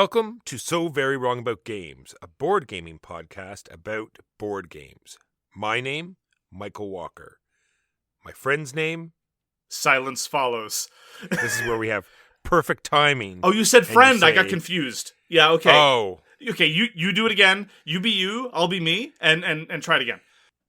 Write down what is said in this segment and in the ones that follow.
Welcome to So Very Wrong About Games, a board gaming podcast about board games. My name, Michael Walker. My friend's name? Silence follows. This is where we have perfect timing. Oh, you said friend. You say, I got confused. Yeah, okay. Oh. Okay, you do it again. You be you, I'll be me, and try it again.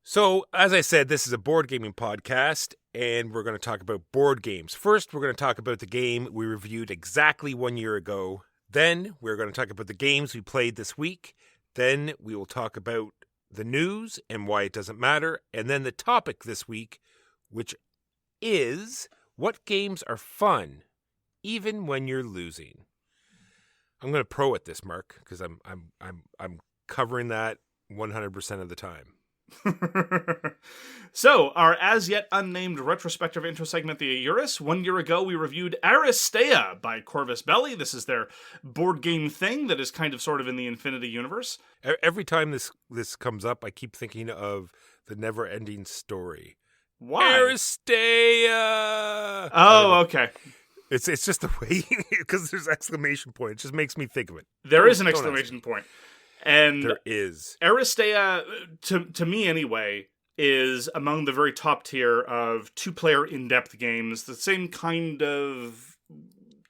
So, as I said, this is a board gaming podcast, and we're going to talk about board games. First, we're going to talk about the game we reviewed exactly 1 year ago. Then, we're going to talk about the games we played this week. Then, we will talk about the news and why it doesn't matter. And then the topic this week, which is what games are fun, even when you're losing. I'm going to pro at this, Marc, because I'm covering that 100% of the time. So, our as-yet unnamed retrospective intro segment, the AYURIS. 1 year ago, we reviewed Aristeia by Corvus Belli. This is their board game thing that is kind of sort of in the Infinity universe. Every time this comes up, I keep thinking of the never-ending story. Why? Aristeia! Oh, okay. It's just the way, because there's exclamation point. It just makes me think of it. There is an exclamation point. And there is. Aristeia, to me anyway, is among the very top tier of two-player in-depth games. The same kind of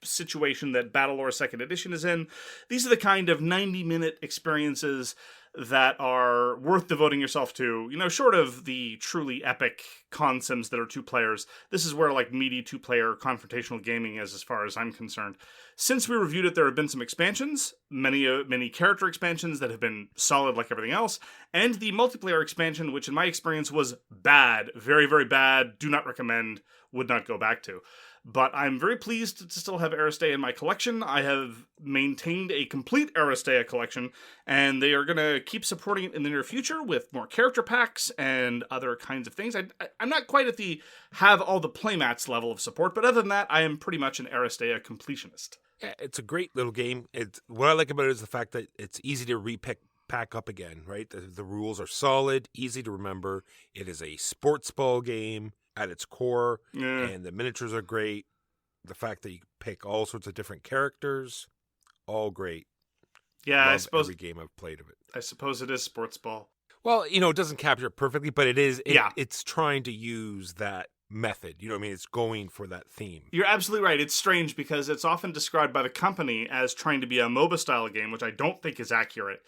situation that Battlelore 2nd Edition is in. These are the kind of 90-minute experiences that are worth devoting yourself to, short of the truly epic consims that are two players. This is where, meaty two-player confrontational gaming is, as far as I'm concerned. Since we reviewed it, there have been some expansions, many character expansions that have been solid like everything else, and the multiplayer expansion, which in my experience was bad, very, very bad, do not recommend, would not go back to. But I'm very pleased to still have Aristeia in my collection. I have maintained a complete Aristeia collection, and they are going to keep supporting it in the near future with more character packs and other kinds of things. I'm not quite at the have all the playmats level of support, but other than that, I am pretty much an Aristeia completionist. Yeah, it's a great little game. What I like about it is the fact that it's easy to pack up again, right? The rules are solid, easy to remember. It is a sports ball game at its core, and the miniatures are great. The fact that you pick all sorts of different characters, all great. Yeah, Love I suppose every game I've played of it. I suppose it is sports ball. Well, it doesn't capture it perfectly, but it is. Yeah. It's trying to use that method. You know what I mean? It's going for that theme. You're absolutely right. It's strange because it's often described by the company as trying to be a MOBA style game, which I don't think is accurate,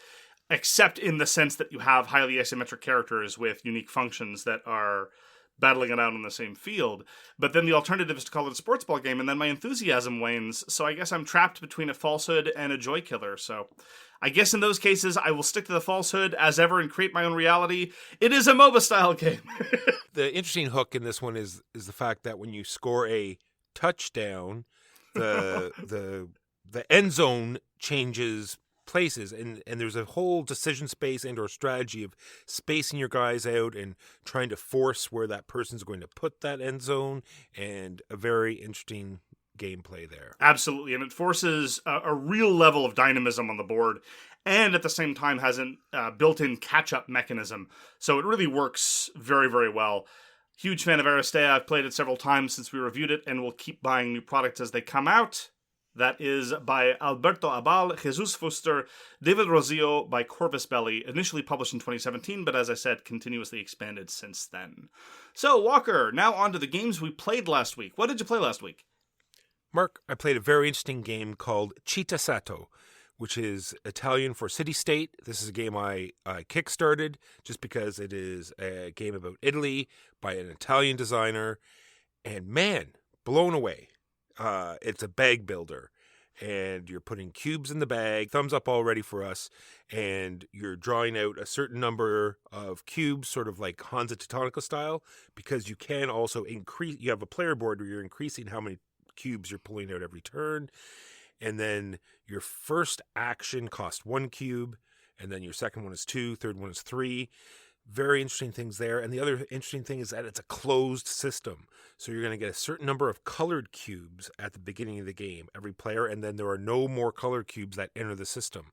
except in the sense that you have highly asymmetric characters with unique functions that are battling it out on the same field. But then the alternative is to call it a sports ball game, and then my enthusiasm wanes. So I guess I'm trapped between a falsehood and a joy killer. So I guess in those cases, I will stick to the falsehood as ever and create my own reality. It is a MOBA style game. The interesting hook in this one is the fact that when you score a touchdown, the end zone changes places, and there's a whole decision space and or strategy of spacing your guys out and trying to force where that person's going to put that end zone, and a very interesting gameplay there. Absolutely, and it forces a real level of dynamism on the board, and at the same time has a built-in catch-up mechanism, so it really works very, very well. Huge fan of Aristeia. I've played it several times since we reviewed it, and will keep buying new products as they come out. That is by Alberto Abal, Jesús Fuster, David Rosillo by Corvus Belli, initially published in 2017, but as I said, continuously expanded since then. So, Walker, now on to the games we played last week. What did you play last week? Marc, I played a very interesting game called Città-Stato, which is Italian for city-state. This is a game I kickstarted just because it is a game about Italy by an Italian designer, and man, blown away. It's a bag builder, and you're putting cubes in the bag. Thumbs up already for us. And you're drawing out a certain number of cubes, sort of like Hansa Teutonica style, because you can also increase. You have a player board where you're increasing how many cubes you're pulling out every turn. And then your first action costs 1 cube, and then your second one is 2, third one is 3. Very interesting things there. And the other interesting thing is that it's a closed system. So you're going to get a certain number of colored cubes at the beginning of the game, every player, and then there are no more colored cubes that enter the system.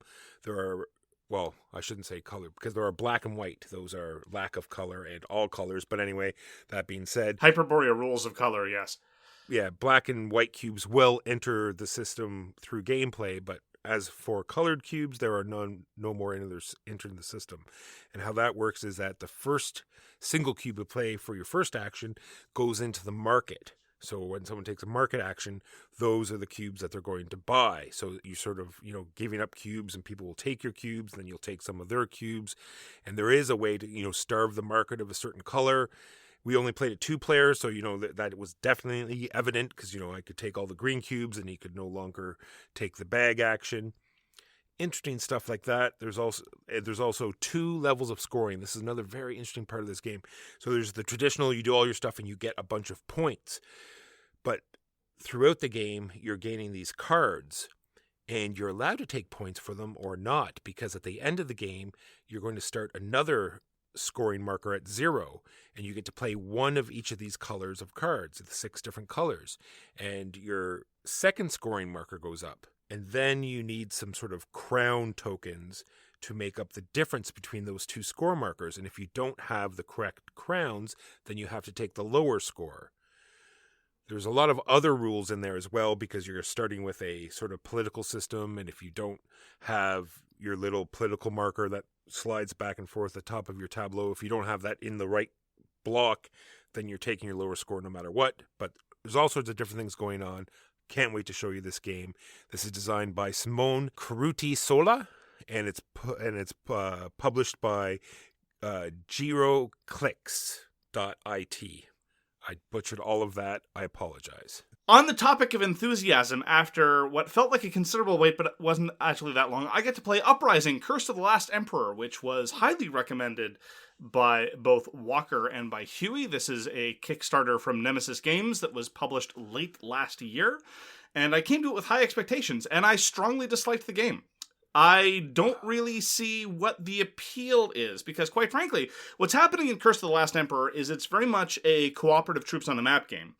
There are, well, I shouldn't say colored, because there are black and white. Those are lack of color and all colors. But anyway, that being said, Hyperborea rules of color, yes. Yeah, black and white cubes will enter the system through gameplay, but as for colored cubes, there are no more entering the system. And how that works is that the first single cube you play for your first action goes into the market. So when someone takes a market action, those are the cubes that they're going to buy. So you sort of, giving up cubes, and people will take your cubes, then you'll take some of their cubes. And there is a way to, starve the market of a certain color. We only played it 2 players, so, that was definitely evident because, I could take all the green cubes and he could no longer take the bag action. Interesting stuff like that. There's also 2 levels of scoring. This is another very interesting part of this game. So there's the traditional, you do all your stuff and you get a bunch of points. But throughout the game, you're gaining these cards, and you're allowed to take points for them or not, because at the end of the game, you're going to start another scoring marker at 0, and you get to play one of each of these colors of cards, the 6 different colors, and your second scoring marker goes up. And then you need some sort of crown tokens to make up the difference between those 2 score markers. And if you don't have the correct crowns, then you have to take the lower score. There's a lot of other rules in there as well, because you're starting with a sort of political system. And if you don't have your little political marker that slides back and forth at the top of your tableau, if you don't have that in the right block, then you're taking your lower score no matter what. But there's all sorts of different things going on. Can't wait to show you this game. This is designed by Simone Sola, and it's published by Giochix.it. I butchered all of that. I apologize. On the topic of enthusiasm, after what felt like a considerable wait, but it wasn't actually that long, I get to play Uprising, Curse of the Last Emperor, which was highly recommended by both Walker and by Huey. This is a Kickstarter from Nemesis.Games that was published late last year, and I came to it with high expectations, and I strongly disliked the game. I don't really see what the appeal is, because quite frankly, what's happening in Curse of the Last Emperor is it's very much a cooperative troops on a map game.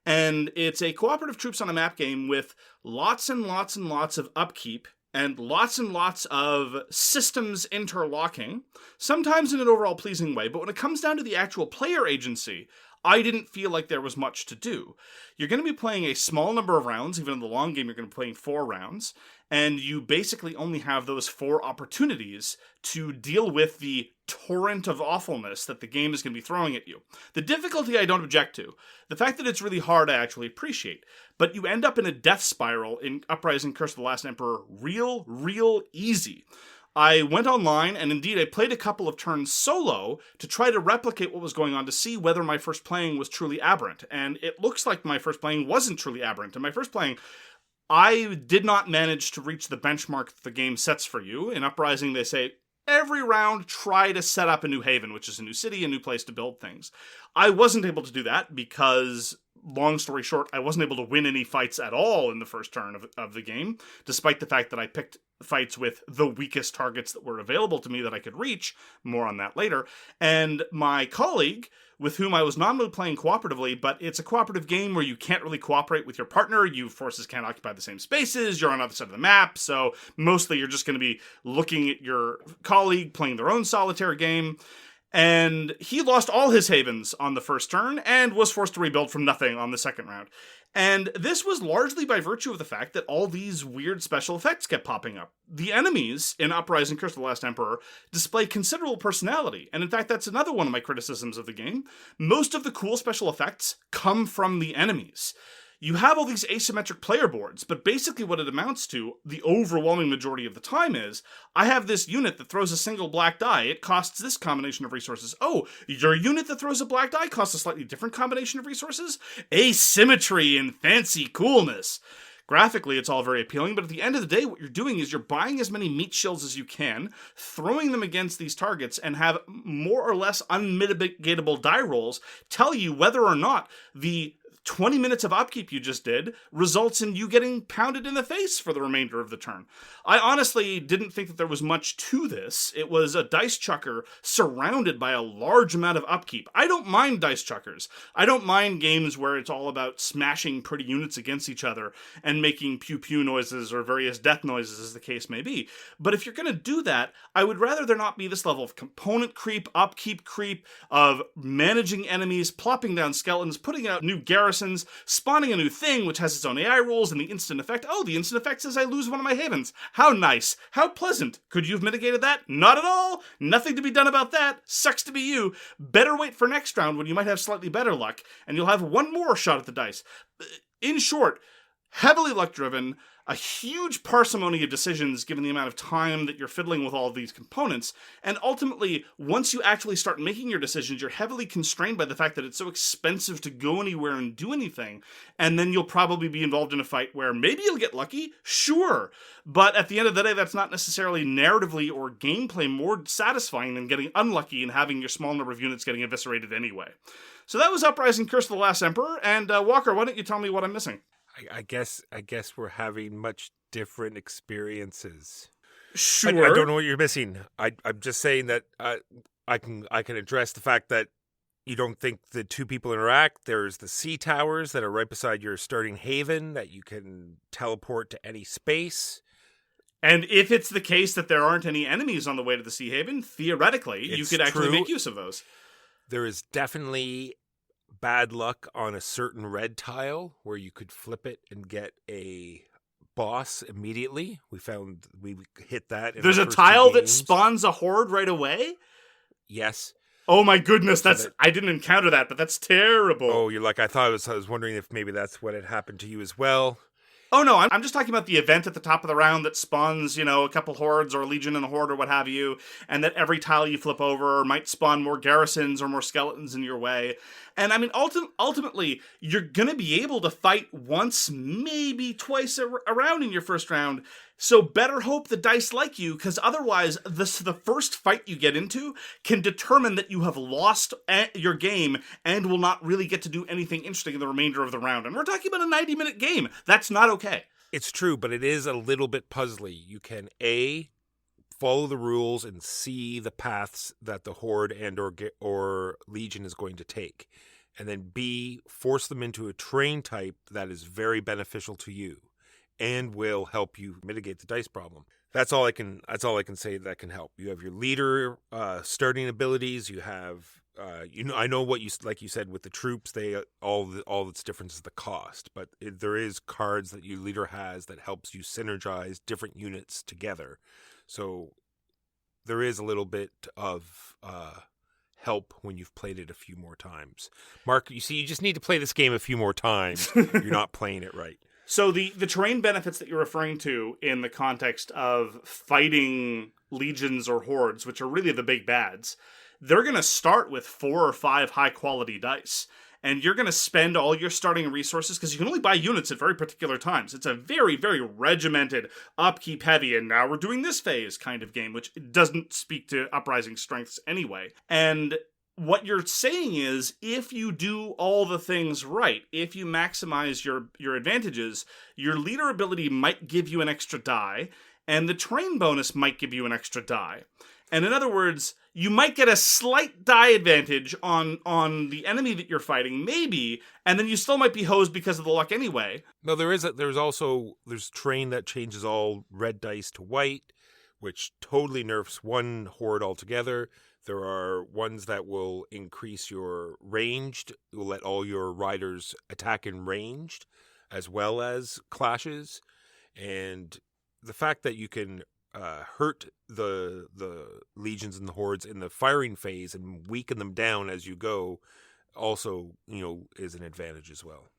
And it's a cooperative troops on a map game with lots and lots and lots of upkeep and lots of systems interlocking, sometimes in an overall pleasing way. But when it comes down to the actual player agency, I didn't feel like there was much to do. You're going to be playing a small number of rounds. Even in the long game, you're going to be playing 4 rounds. And you basically only have those 4 opportunities to deal with the torrent of awfulness that the game is going to be throwing at you. The difficulty I don't object to. The fact that it's really hard I actually appreciate. But you end up in a death spiral in Uprising Curse of the Last Emperor real easy. I went online, and indeed I played a couple of turns solo to try to replicate what was going on to see whether my first playing was truly aberrant. And it looks like my first playing wasn't truly aberrant. In my first playing, I did not manage to reach the benchmark that the game sets for you. In Uprising, they say, every round, try to set up a new haven, which is a new city, a new place to build things. I wasn't able to do that because, long story short, I wasn't able to win any fights at all in the first turn of the game, despite the fact that I picked fights with the weakest targets that were available to me that I could reach. More on that later. And my colleague, with whom I was normally playing cooperatively, but it's a cooperative game where you can't really cooperate with your partner. You forces can't occupy the same spaces. You're on the other side of the map. So mostly you're just going to be looking at your colleague playing their own solitaire game. And he lost all his havens on the first turn and was forced to rebuild from nothing on the second round. And this was largely by virtue of the fact that all these weird special effects kept popping up. The enemies in Uprising Curse of the Last Emperor display considerable personality. And in fact, that's another one of my criticisms of the game. Most of the cool special effects come from the enemies. You have all these asymmetric player boards, but basically what it amounts to, the overwhelming majority of the time is, I have this unit that throws a single black die. It costs this combination of resources. Oh, your unit that throws a black die costs a slightly different combination of resources? Asymmetry and fancy coolness. Graphically, it's all very appealing, but at the end of the day, what you're doing is you're buying as many meat shields as you can, throwing them against these targets, and have more or less unmitigatable die rolls tell you whether or not the 20 minutes of upkeep you just did results in you getting pounded in the face for the remainder of the turn. I honestly didn't think that there was much to this. It was a dice chucker surrounded by a large amount of upkeep. I don't mind dice chuckers. I don't mind games where it's all about smashing pretty units against each other and making pew-pew noises or various death noises, as the case may be. But if you're going to do that, I would rather there not be this level of component creep, upkeep creep, of managing enemies, plopping down skeletons, putting out new garrisons, garrisons, spawning a new thing which has its own AI rules, and the instant effect. Oh, the instant effect says I lose one of my havens. How nice. How pleasant. Could you have mitigated that? Not at all. Nothing to be done about that. Sucks to be you. Better wait for next round when you might have slightly better luck, and you'll have one more shot at the dice. In short, heavily luck-driven, a huge parsimony of decisions given the amount of time that you're fiddling with all of these components, and ultimately, once you actually start making your decisions, you're heavily constrained by the fact that it's so expensive to go anywhere and do anything, and then you'll probably be involved in a fight where maybe you'll get lucky, sure, but at the end of the day, that's not necessarily narratively or gameplay more satisfying than getting unlucky and having your small number of units getting eviscerated anyway. So that was Uprising: Curse of the Last Emperor, and Walker, why don't you tell me what I'm missing? I guess we're having much different experiences. Sure. I don't know what you're missing. I'm just saying that I can address the fact that you don't think the two people interact. There's the sea towers that are right beside your starting haven that you can teleport to any space. And if it's the case that there aren't any enemies on the way to the sea haven, theoretically, you could actually make use of those. There is definitely bad luck on a certain red tile where you could flip it and get a boss immediately. We hit that. There's a tile that spawns a horde right away? Yes. Oh my goodness, I didn't encounter that, but that's terrible. Oh, you're like, I was wondering if maybe that's what had happened to you as well. Oh no, I'm just talking about the event at the top of the round that spawns, a couple hordes or a legion and a horde or what have you, and that every tile you flip over might spawn more garrisons or more skeletons in your way. And I mean, ultimately, you're going to be able to fight once, maybe twice around in your first round. So better hope the dice like you, because otherwise, the first fight you get into can determine that you have lost your game and will not really get to do anything interesting in the remainder of the round. And we're talking about a 90-minute game. That's not okay. It's true, but it is a little bit puzzly. You can, A, follow the rules and see the paths that the horde and or legion is going to take. And then B, force them into a terrain type that is very beneficial to you and will help you mitigate the dice problem. That's all I can say that can help. You have your leader starting abilities. You have I know what you like you said with the troops. All that's different is the cost, but there is cards that your leader has that helps you synergize different units together. So there is a little bit of help when you've played it a few more times. Mark, you see, you just need to play this game a few more times. You're not playing it right. So the terrain benefits that you're referring to in the context of fighting legions or hordes, which are really the big bads, they're going to start with 4 or 5 high-quality dice. And you're going to spend all your starting resources, because you can only buy units at very particular times. It's a very, very regimented, upkeep-heavy, and now we're doing this phase kind of game, which doesn't speak to Uprising strengths anyway. And what you're saying is, if you do all the things right, if you maximize your advantages, your leader ability might give you an extra die, and the terrain bonus might give you an extra die. And in other words, you might get a slight die advantage on the enemy that you're fighting, maybe, and then you still might be hosed because of the luck anyway. No, there's terrain that changes all red dice to white, which totally nerfs one horde altogether. There are ones that will increase your ranged, will let all your riders attack in ranged, as well as clashes. And the fact that you can hurt the legions and the hordes in the firing phase and weaken them down as you go also, is an advantage as well.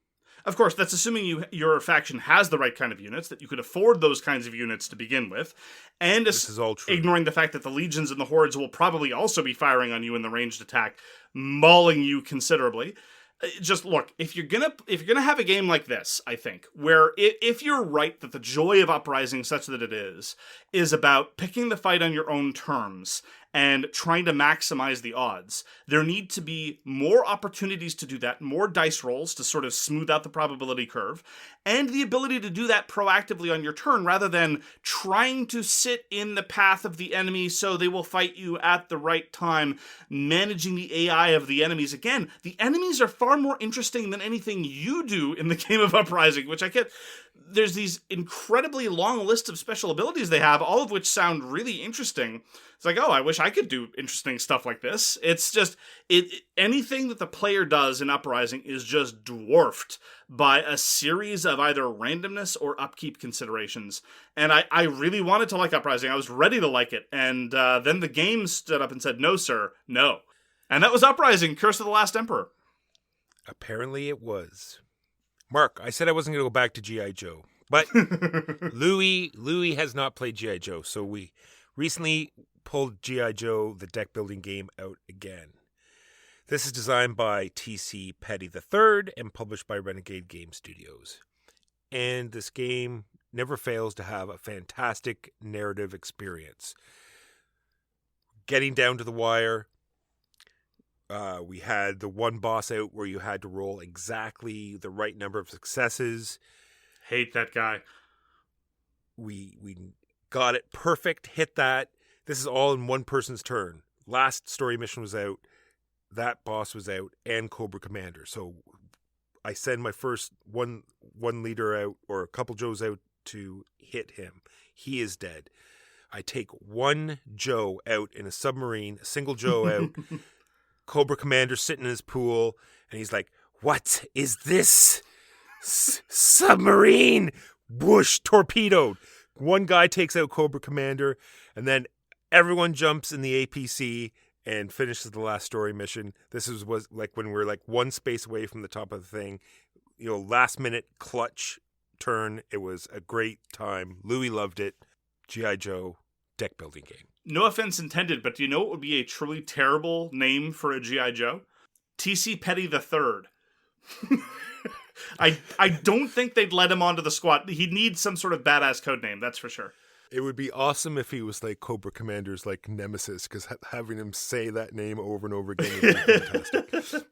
Of course, that's assuming your faction has the right kind of units, that you could afford those kinds of units to begin with, and this is all true. Ignoring the fact that the legions and the hordes will probably also be firing on you in the ranged attack, mauling you considerably. Just look, if you're gonna have a game like this, I think, where if you're right that the joy of Uprising, such that it is about picking the fight on your own terms and trying to maximize the odds, there need to be more opportunities to do that, more dice rolls to sort of smooth out the probability curve, and the ability to do that proactively on your turn rather than trying to sit in the path of the enemy so they will fight you at the right time, managing the AI of the enemies. Again, the enemies are far more interesting than anything you do in the game of Uprising, which I get. there's these incredibly long list of special abilities they have, all of which sound really interesting. It's like, oh, I wish I could do interesting stuff like this. It's just, anything that the player does in Uprising is just dwarfed by a series of either randomness or upkeep considerations. And I really wanted to like Uprising. I was ready to like it. And then the game stood up and said, no, sir, no. And that was Uprising, Curse of the Last Emperor. Apparently it was. Mark, I said I wasn't going to go back to G.I. Joe, but Louis has not played G.I. Joe, so we recently pulled G.I. Joe, the deck building game, out again. This is designed by T.C. Petty III and published by Renegade Game Studios. And this game never fails to have a fantastic narrative experience. Getting down to the wire, we had the one boss out where you had to roll exactly the right number of successes. Hate that guy. We got it perfect, hit that. This is all in one person's turn. Last story mission was out, that boss was out, and Cobra Commander. So I send my first one leader out, or a couple Joes out to hit him. He is dead. I take one Joe out in a submarine, a single Joe out. Cobra Commander sitting in his pool, and he's like, "What is this? Submarine!" Whoosh, torpedoed. One guy takes out Cobra Commander, and then everyone jumps in the APC and finishes the last story mission. This was like when we were like one space away from the top of the thing. Last minute clutch turn. It was a great time. Louis loved it. G.I. Joe deck building game. No offense intended, but do you know what would be a truly terrible name for a G.I. Joe? T.C. Petty III. I don't think they'd let him onto the squad. He'd need some sort of badass code name, that's for sure. It would be awesome if he was like Cobra Commander's like Nemesis, because having him say that name over and over again would be fantastic.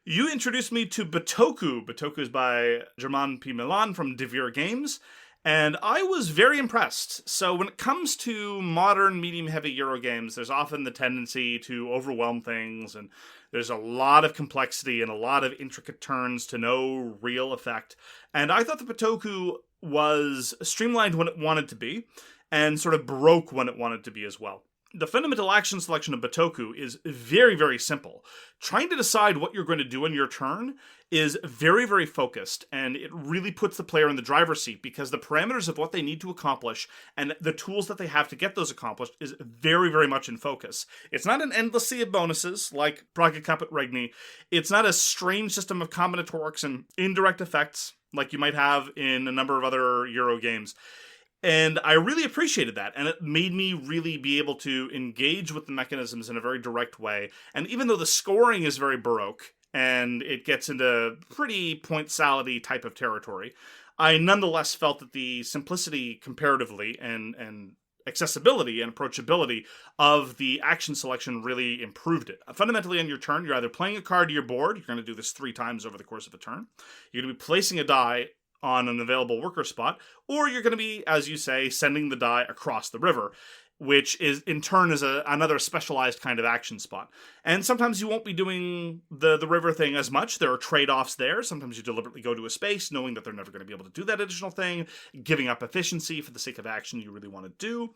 You introduced me to Bitoku. Bitoku is by Germán P. Millán from Devir Games. And I was very impressed. So when it comes to modern medium-heavy Euro games, there's often the tendency to overwhelm things, and there's a lot of complexity and a lot of intricate turns to no real effect. And I thought the Bitoku was streamlined when it wanted to be, and sort of broke when it wanted to be as well. The fundamental action selection of Bitoku is very, very simple. Trying to decide what you're going to do on your turn is very, very focused, and it really puts the player in the driver's seat because the parameters of what they need to accomplish and the tools that they have to get those accomplished is very, very much in focus. It's not an endless sea of bonuses like Braga Caput Regni. It's not a strange system of combinatorics and indirect effects like you might have in a number of other Euro games. And I really appreciated that, and it made me really be able to engage with the mechanisms in a very direct way. And even though the scoring is very Baroque, and it gets into pretty point salad-y type of territory, I nonetheless felt that the simplicity comparatively and accessibility and approachability of the action selection really improved it. Fundamentally, on your turn, you're either playing a card to your board, you're going to do this 3 times over the course of a turn, you're going to be placing a die on an available worker spot, or you're going to be, as you say, sending the die across the river, which is in turn is another specialized kind of action spot. And sometimes you won't be doing the river thing as much. There are trade-offs there. Sometimes you deliberately go to a space knowing that they're never going to be able to do that additional thing, giving up efficiency for the sake of action you really want to do.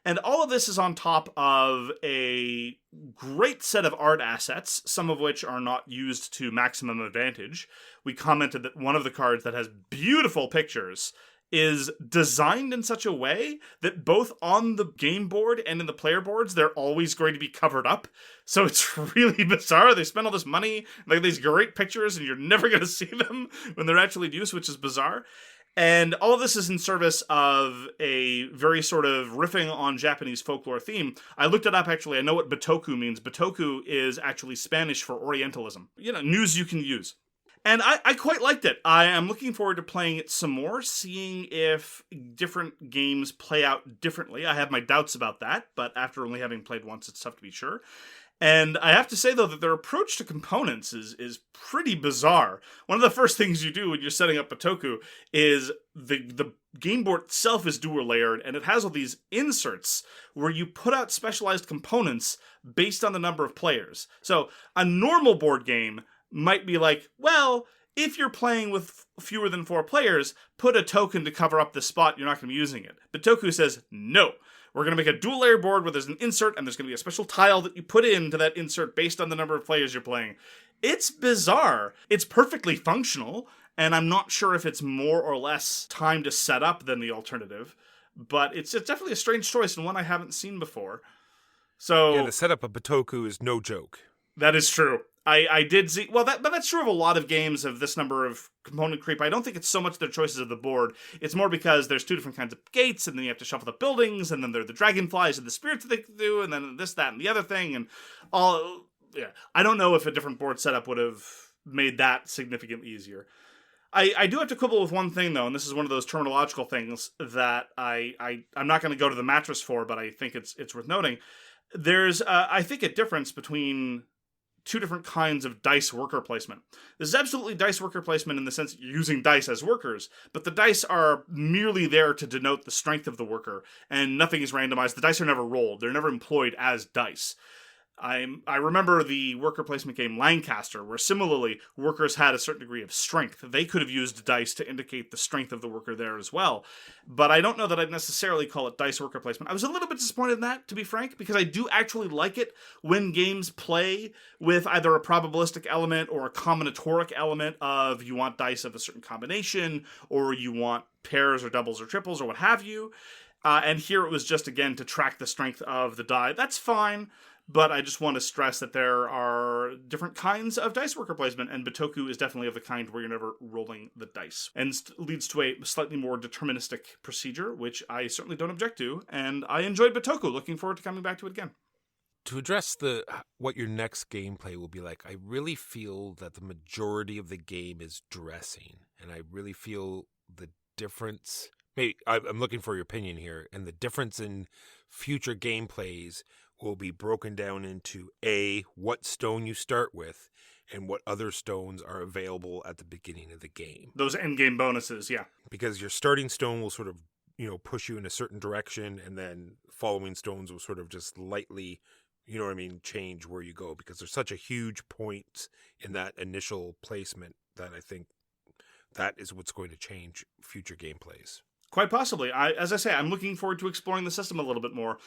And all of this is on top of a great set of art assets, some of which are not used to maximum advantage. We commented that one of the cards that has beautiful pictures is designed in such a way that both on the game board and in the player boards, they're always going to be covered up. So it's really bizarre. They spend all this money, like these great pictures, and you're never going to see them when they're actually used, which is bizarre. And all of this is in service of a very sort of riffing on Japanese folklore theme. I looked it up, actually. I know what Bitoku means. Bitoku is actually Spanish for Orientalism. News you can use. And I quite liked it. I am looking forward to playing it some more, seeing if different games play out differently. I have my doubts about that, but after only having played once, it's tough to be sure. And I have to say, though, that their approach to components is pretty bizarre. One of the first things you do when you're setting up Bitoku is the game board itself is dual layered, and it has all these inserts where you put out specialized components based on the number of players. So a normal board game might be like, well, if you're playing with fewer than 4 players, put a token to cover up the spot you're not going to be using it. Bitoku says, no. We're going to make a dual layer board where there's an insert and there's going to be a special tile that you put into that insert based on the number of players you're playing. It's bizarre. It's perfectly functional, and I'm not sure if it's more or less time to set up than the alternative, but it's definitely a strange choice and one I haven't seen before. So yeah, the setup of Bitoku is no joke. That is true. I did see, well, but that's true of a lot of games of this number of component creep. I don't think it's so much their choices of the board. It's more because there's 2 different kinds of gates, and then you have to shuffle the buildings, and then there are the dragonflies and the spirits that they can do, and then this, that, and the other thing, and all. Yeah, I don't know if a different board setup would have made that significantly easier. I do have to quibble with one thing, though, and this is one of those terminological things that I'm not going to go to the mattress for, but I think it's worth noting. There's, I think, a difference between 2 different kinds of dice worker placement. This is absolutely dice worker placement in the sense that you're using dice as workers, but the dice are merely there to denote the strength of the worker, and nothing is randomized. The dice are never rolled. They're never employed as dice. I remember the worker placement game Lancaster, where similarly workers had a certain degree of strength. They could have used dice to indicate the strength of the worker there as well. But I don't know that I'd necessarily call it dice worker placement. I was a little bit disappointed in that, to be frank, because I do actually like it when games play with either a probabilistic element or a combinatoric element of you want dice of a certain combination, or you want pairs or doubles or triples or what have you. And here it was just, again, to track the strength of the die. That's fine. But I just want to stress that there are different kinds of dice worker placement, and Bitoku is definitely of the kind where you're never rolling the dice. And leads to a slightly more deterministic procedure, which I certainly don't object to, and I enjoyed Bitoku. Looking forward to coming back to it again. To address what your next gameplay will be like, I really feel that the majority of the game is dressing, and I really feel the difference. Maybe I'm looking for your opinion here, and the difference in future gameplays will be broken down into what stone you start with and what other stones are available at the beginning of the game. Those endgame bonuses, yeah. Because your starting stone will sort of, push you in a certain direction, and then following stones will sort of just lightly, change where you go, because there's such a huge point in that initial placement that I think that is what's going to change future gameplays. Quite possibly. As I say, I'm looking forward to exploring the system a little bit more.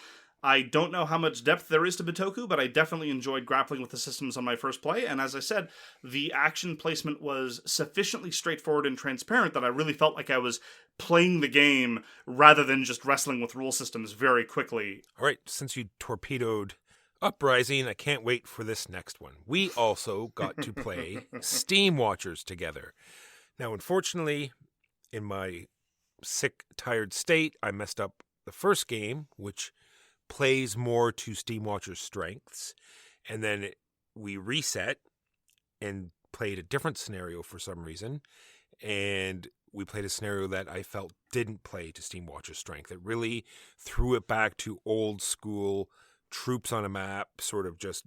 I don't know how much depth there is to Bitoku, but I definitely enjoyed grappling with the systems on my first play, and as I said, the action placement was sufficiently straightforward and transparent that I really felt like I was playing the game rather than just wrestling with rule systems very quickly. All right, since you torpedoed Uprising, I can't wait for this next one. We also got to play Steamwatchers together. Now, unfortunately, in my sick, tired state, I messed up the first game, which plays more to Steamwatcher's strengths, and then we reset and played a different scenario for some reason, and we played a scenario that I felt didn't play to Steamwatcher's strength. It really threw it back to old school troops on a map, sort of just,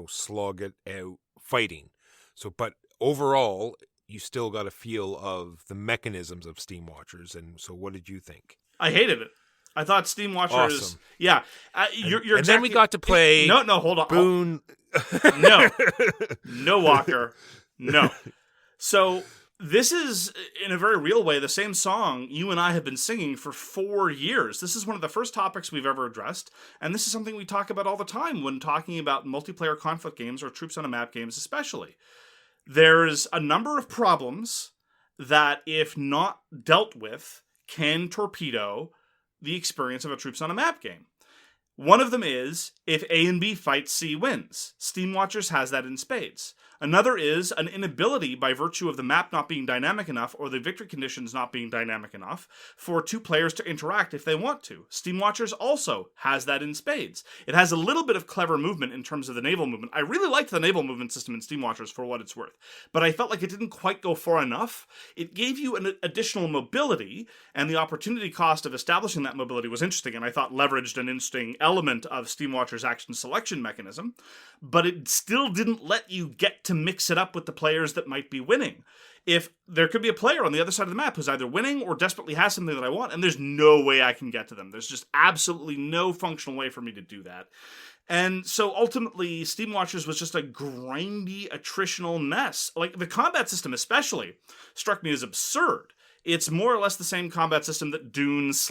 slug it out fighting. So, but overall, you still got a feel of the mechanisms of Steamwatchers, and so what did you think? I hated it. I thought Steamwatchers, awesome. Yeah, you're and exactly, then we got to play. No, hold on. Boone. No, Walker, no. So this is, in a very real way, the same song you and I have been singing for 4 years. This is one of the first topics we've ever addressed, and this is something we talk about all the time when talking about multiplayer conflict games or troops on a map games, especially. There's a number of problems that, if not dealt with, can torpedo the experience of a troops on a map game. One of them is, if A and B fight, C wins. Steamwatchers has that in spades. Another is an inability, by virtue of the map not being dynamic enough or the victory conditions not being dynamic enough, for 2 players to interact if they want to. Steamwatchers also has that in spades. It has a little bit of clever movement in terms of the naval movement. I really liked the naval movement system in Steamwatchers for what it's worth, but I felt like it didn't quite go far enough. It gave you an additional mobility, and the opportunity cost of establishing that mobility was interesting, and I thought leveraged an interesting element of Steamwatchers' action selection mechanism, but it still didn't let you get to mix it up with the players that might be winning. If there could be a player on the other side of the map who's either winning or desperately has something that I want, and there's no way I can get to them. There's just absolutely no functional way for me to do that. And so ultimately, Steamwatchers was just a grindy, attritional mess. Like, the combat system especially struck me as absurd. It's more or less the same combat system that Dune /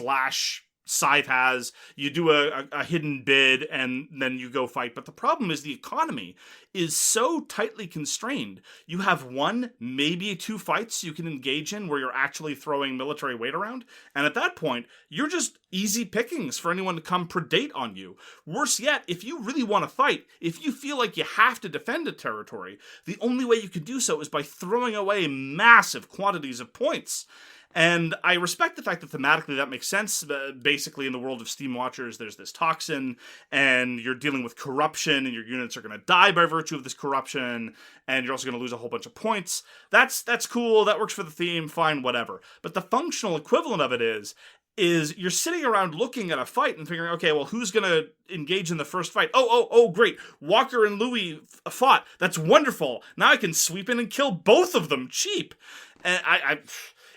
Scythe has. You do a hidden bid and then you go fight. But the problem is the economy is so tightly constrained. You have 1, maybe 2 fights you can engage in where you're actually throwing military weight around. And at that point, you're just easy pickings for anyone to come predate on you. Worse yet, if you really want to fight, if you feel like you have to defend a territory, the only way you can do so is by throwing away massive quantities of points. And I respect the fact that thematically that makes sense. Basically, in the world of Steamwatchers, there's this toxin, and you're dealing with corruption, and your units are going to die by virtue of this corruption, and you're also going to lose a whole bunch of points. That's cool. That works for the theme. Fine, whatever. But the functional equivalent of it is you're sitting around looking at a fight and figuring, okay, well, who's going to engage in the first fight? Oh, great. Walker and Louis fought. That's wonderful. Now I can sweep in and kill both of them cheap. And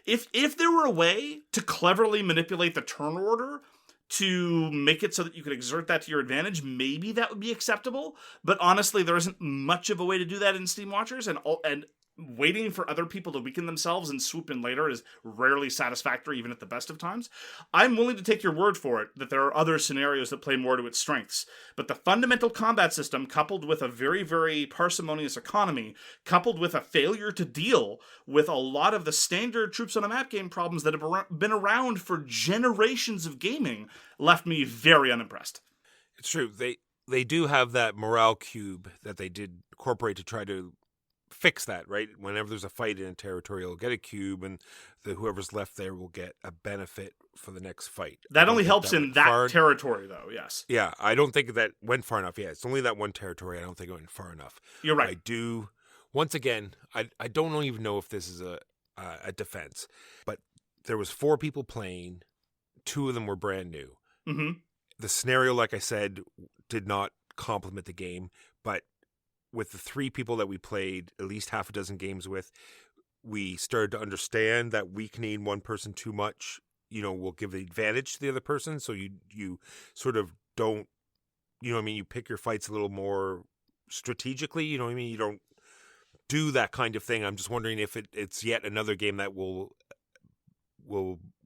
If there were a way to cleverly manipulate the turn order to make it so that you could exert that to your advantage, maybe that would be acceptable. But honestly, there isn't much of a way to do that in Steamwatchers, and waiting for other people to weaken themselves and swoop in later is rarely satisfactory, even at the best of times. I'm willing to take your word for it that there are other scenarios that play more to its strengths. But the fundamental combat system, coupled with a very, very parsimonious economy, coupled with a failure to deal with a lot of the standard troops on a map game problems that have been around for generations of gaming, left me very unimpressed. It's true. They do have that morale cube that they did incorporate to try to fix that, right? Whenever there's a fight in a territory, you'll get a cube, and whoever's left there will get a benefit for the next fight. That only helps in that territory, though, yes. Yeah, I don't think that went far enough. Yeah, it's only that one territory. I don't think it went far enough. You're right. I do. Once again, I don't even know if this is a defense, but there was 4 people playing. 2 of them were brand new. Mm-hmm. The scenario, like I said, did not complement the game, but with the 3 people that we played at least half a dozen games with, we started to understand that weakening one person too much, will give the advantage to the other person. So you sort of don't, you pick your fights a little more strategically, you don't do that kind of thing. I'm just wondering if it's yet another game that will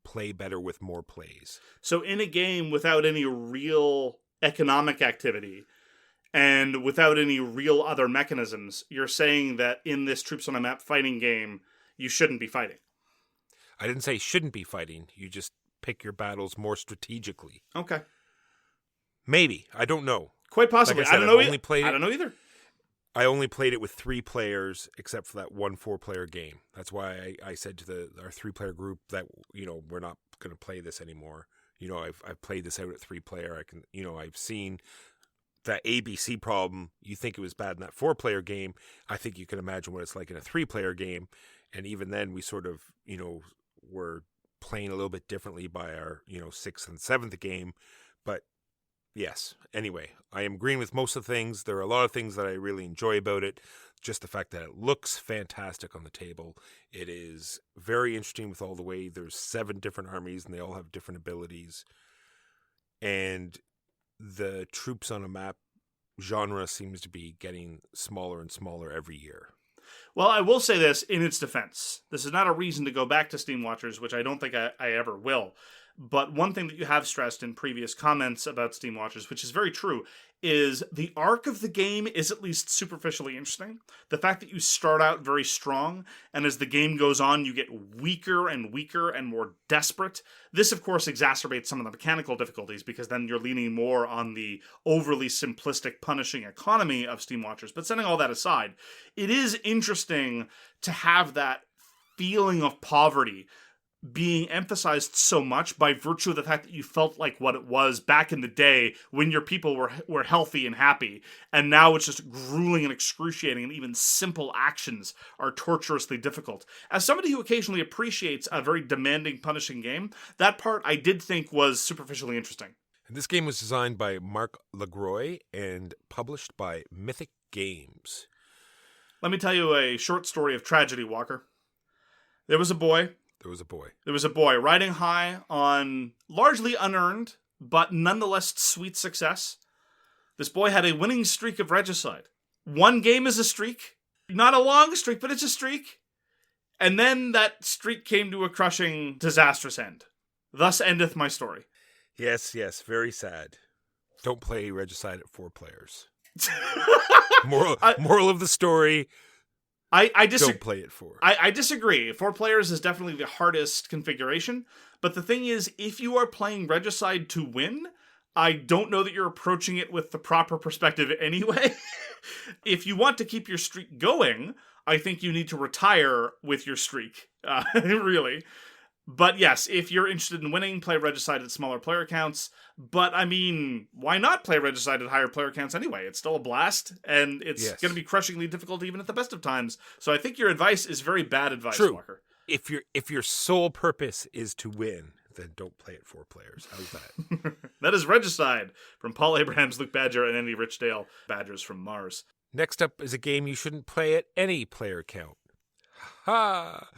play better with more plays. So in a game without any real economic activity, and without any real other mechanisms, you're saying that in this troops on a map fighting game, you shouldn't be fighting. I didn't say shouldn't be fighting. You just pick your battles more strategically. Okay. Maybe. I don't know. Quite possibly. Like I said, I don't know either. I only played it with 3 players, except for that one 4-player game. That's why I said to our 3-player group that, we're not going to play this anymore. I've played this out at 3-player. I can, I've seen that ABC problem. You think it was bad in that 4-player game. I think you can imagine what it's like in a 3-player game. And even then we sort of, were playing a little bit differently by our, 6th and 7th game. But yes, anyway, I am agreeing with most of the things. There are a lot of things that I really enjoy about it. Just the fact that it looks fantastic on the table. It is very interesting with all the way there's 7 different armies and they all have different abilities. And the troops on a map genre seems to be getting smaller and smaller every year. Well, I will say this in its defense. This is not a reason to go back to Steamwatchers, which I don't think I ever will. But one thing that you have stressed in previous comments about Steamwatchers, which is very true, is the arc of the game is at least superficially interesting. The fact that you start out very strong, and as the game goes on, you get weaker and weaker and more desperate. This, of course, exacerbates some of the mechanical difficulties, because then you're leaning more on the overly simplistic, punishing economy of Steamwatchers. But setting all that aside, it is interesting to have that feeling of poverty being emphasized so much by virtue of the fact that you felt like what it was back in the day when your people were healthy and happy, and now it's just grueling and excruciating, and even simple actions are torturously difficult. As somebody who occasionally appreciates a very demanding, punishing game, that part I did think was superficially interesting. And this game was designed by Marc Lagroy and published by Mythic Games. Let me tell you a short story of tragedy, Walker. There was a boy riding high on largely unearned, but nonetheless sweet success. This boy had a winning streak of Regicide. One game is a streak. Not a long streak, but it's a streak. And then that streak came to a crushing, disastrous end. Thus endeth my story. Yes, very sad. Don't play Regicide at 4 players. Moral of the story, don't play it 4. I disagree. 4 players is definitely the hardest configuration. But the thing is, if you are playing Regicide to win, I don't know that you're approaching it with the proper perspective anyway. If you want to keep your streak going, I think you need to retire with your streak. Really. But yes, if you're interested in winning, play Regicide at smaller player counts. But I mean, why not play Regicide at higher player counts anyway? It's still a blast, and it's going to be crushingly difficult even at the best of times. So I think your advice is very bad advice, True. Walker. If your sole purpose is to win, then don't play it 4 players. How's that? That is Regicide from Paul Abrahams, Luke Badger, and Andy Richdale. Badgers from Mars. Next up is a game you shouldn't play at any player count. Ha!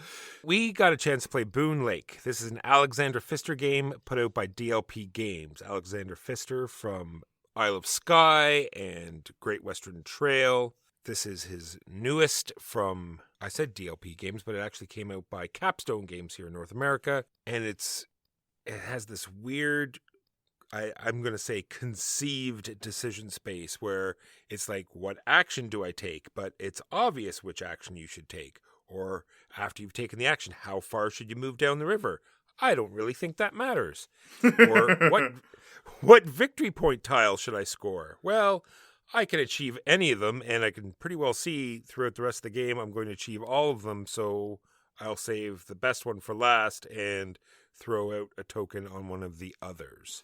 We got a chance to play Boon Lake. This is an Alexander Pfister game put out by DLP Games. Alexander Pfister from Isle of Skye and Great Western Trail. This is his newest from, I said DLP Games, but it actually came out by Capstone Games here in North America. And it has this weird, I'm going to say conceived decision space where it's like, what action do I take? But it's obvious which action you should take. Or after you've taken the action, how far should you move down the river? I don't really think that matters. Or what victory point tile should I score? Well, I can achieve any of them, and I can pretty well see throughout the rest of the game I'm going to achieve all of them, so I'll save the best one for last and throw out a token on one of the others.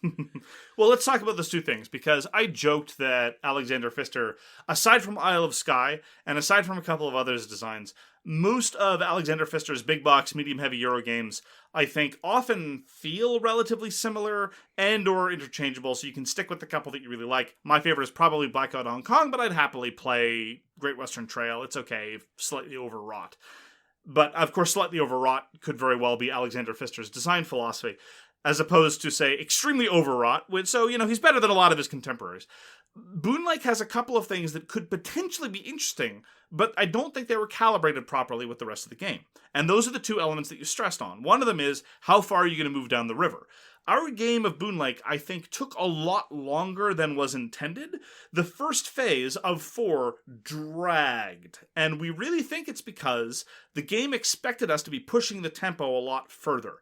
Well, let's talk about those 2 things, because I joked that Alexander Pfister, aside from Isle of Skye, and aside from a couple of others' designs, most of Alexander Pfister's big box, medium heavy Euro games, I think, often feel relatively similar and or interchangeable, so you can stick with the couple that you really like. My favorite is probably Blackout Hong Kong, but I'd happily play Great Western Trail. It's okay, slightly overwrought. But, of course, slightly overwrought could very well be Alexander Pfister's design philosophy, as opposed to, say, extremely overwrought, so, he's better than a lot of his contemporaries. Boon Lake has a couple of things that could potentially be interesting, but I don't think they were calibrated properly with the rest of the game. And those are the 2 elements that you stressed on. One of them is, how far are you going to move down the river? Our game of Boon Lake, I think, took a lot longer than was intended. The first phase of 4 dragged, and we really think it's because the game expected us to be pushing the tempo a lot further.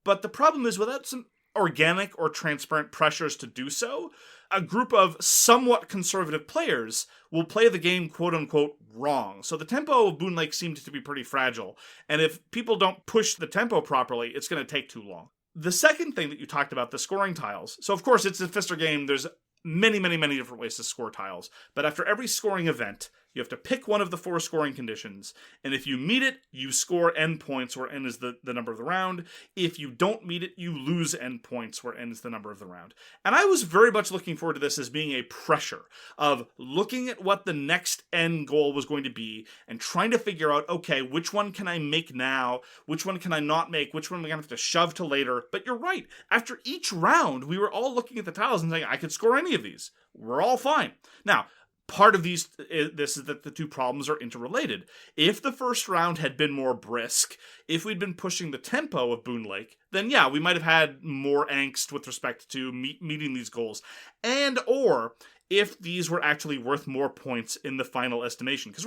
But the problem is, without some organic or transparent pressures to do so, a group of somewhat conservative players will play the game quote-unquote wrong. So the tempo of Boon Lake seemed to be pretty fragile, and if people don't push the tempo properly, it's going to take too long. The second thing that you talked about, the scoring tiles. So, of course, it's a Pfister game. There's many different ways to score tiles. But after every scoring event, you have to pick one of the 4 scoring conditions. And if you meet it, you score N points, where N is the number of the round. If you don't meet it, you lose N points, where N is the number of the round. And I was very much looking forward to this as being a pressure of looking at what the next N goal was going to be and trying to figure out, okay, which one can I make now? Which one can I not make? Which one am I going to have to shove to later? But you're right. After each round, we were all looking at the tiles and saying, I could score any of these. We're all fine. Now, part of this is that the 2 problems are interrelated. If the first round had been more brisk, if we'd been pushing the tempo of Boon Lake, then yeah, we might have had more angst with respect to meeting these goals. And or if these were actually worth more points in the final estimation. Because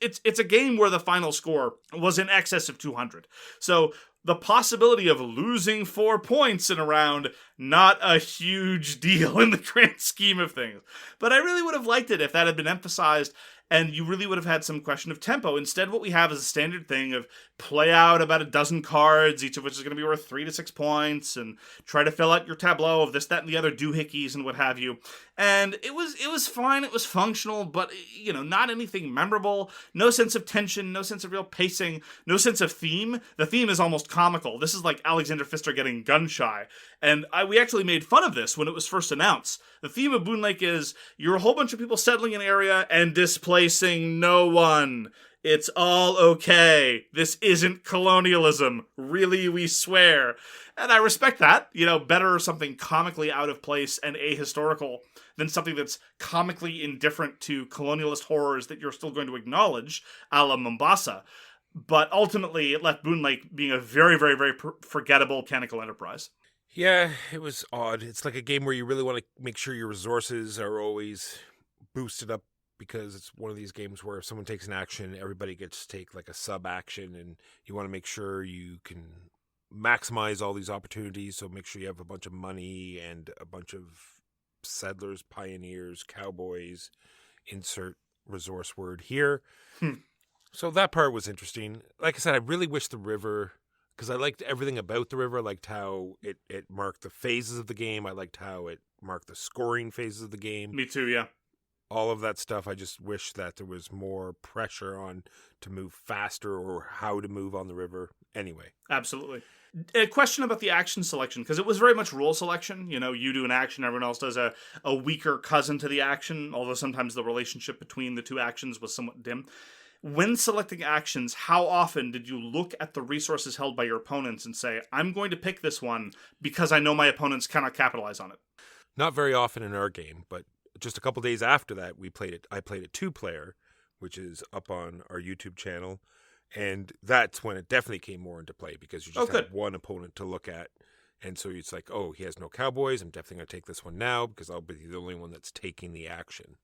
it's a game where the final score was in excess of 200. So the possibility of losing 4 points in a round, not a huge deal in the grand scheme of things. But I really would have liked it if that had been emphasized, and you really would have had some question of tempo. Instead, what we have is a standard thing of play out about a dozen cards, each of which is going to be worth 3 to 6 points, and try to fill out your tableau of this, that, and the other doohickeys and what have you. And it was fine, it was functional, but, not anything memorable. No sense of tension, no sense of real pacing, no sense of theme. The theme is almost comical. This is like Alexander Pfister getting gun-shy. And we actually made fun of this when it was first announced. The theme of Boon Lake is, you're a whole bunch of people settling an area and displacing no one. It's all okay. This isn't colonialism. Really, we swear. And I respect that. Better something comically out of place and ahistorical than something that's comically indifferent to colonialist horrors that you're still going to acknowledge, a la Mombasa. But ultimately, it left Boon Lake being a very, very, very forgettable mechanical enterprise. Yeah, it was odd. It's like a game where you really want to make sure your resources are always boosted up, because it's one of these games where if someone takes an action, everybody gets to take like a sub-action, and you want to make sure you can maximize all these opportunities, so make sure you have a bunch of money and a bunch of settlers, pioneers, cowboys, insert resource word here. So that part was interesting. Like I said, I really wish the river, because I liked everything about the river. I liked how it marked the phases of the game. I liked how it marked the scoring phases of the game. Me too, yeah. All of that stuff. I just wish that there was more pressure on to move faster, or how to move on the river. Anyway. Absolutely. A question about the action selection, because it was very much rule selection. You do an action, everyone else does a weaker cousin to the action, although sometimes the relationship between the two actions was somewhat dim. When selecting actions, how often did you look at the resources held by your opponents and say, I'm going to pick this one because I know my opponents cannot capitalize on it? Not very often in our game, but just a couple days after that, I played it 2-player, which is up on our YouTube channel. And that's when it definitely came more into play, because you just had one opponent to look at. And so it's like, oh, he has no cowboys. I'm definitely going to take this one now, because I'll be the only one that's taking the action.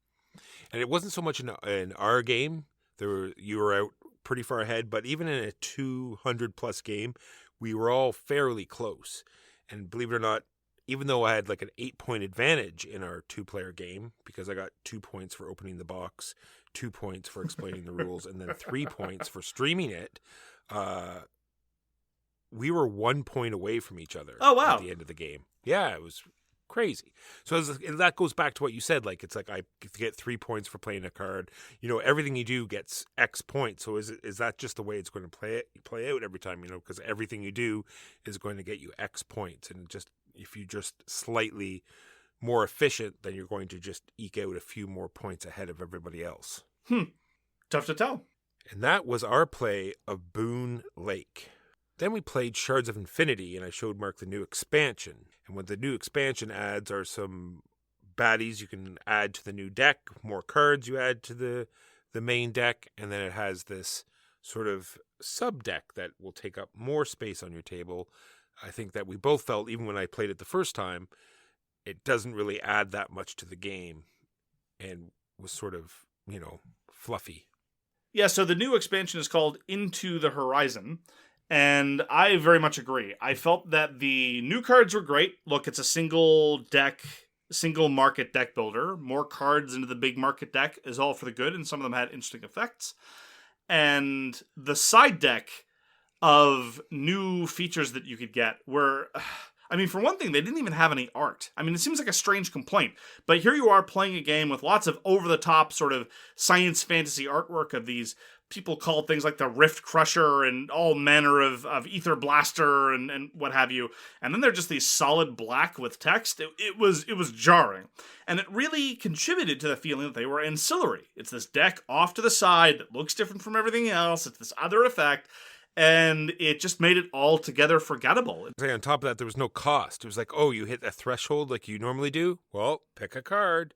And it wasn't so much in our game. You were out pretty far ahead. But even in a 200-plus game, we were all fairly close. And believe it or not, even though I had like an 8-point advantage in our 2-player game, because I got 2 points for opening the box, 2 points for explaining the rules, and then 3 points for streaming it, we were 1 point away from each other. Oh, wow. At the end of the game. Yeah, it was crazy. So that goes back to what you said. Like, it's like I get 3 points for playing a card. Everything you do gets X points. So is that just the way it's going to play out every time? Because everything you do is going to get you X points, and if you just slightly more efficient, then you're going to just eke out a few more points ahead of everybody else. Tough to tell. And that was our play of Boon Lake. Then we played Shards of Infinity, and I showed Marc the new expansion. And what the new expansion adds are some baddies you can add to the new deck, more cards you add to the main deck, and then it has this sort of sub-deck that will take up more space on your table. I think that we both felt, even when I played it the first time, it doesn't really add that much to the game, and was sort of, fluffy. Yeah, so the new expansion is called Into the Horizon, and I very much agree. I felt that the new cards were great. Look, it's a single market deck builder. More cards into the big market deck is all for the good, and some of them had interesting effects. And the side deck of new features that you could get were... for one thing, they didn't even have any art. It seems like a strange complaint, but here you are playing a game with lots of over-the-top sort of science fantasy artwork of these people called things like the Rift Crusher and all manner of Ether Blaster and what have you. And then they're just these solid black with text. It was jarring. And it really contributed to the feeling that they were ancillary. It's this deck off to the side that looks different from everything else. It's this other effect. And it just made it altogether forgettable. On top of that, there was no cost. It was like, oh, you hit a threshold like you normally do? Well, pick a card.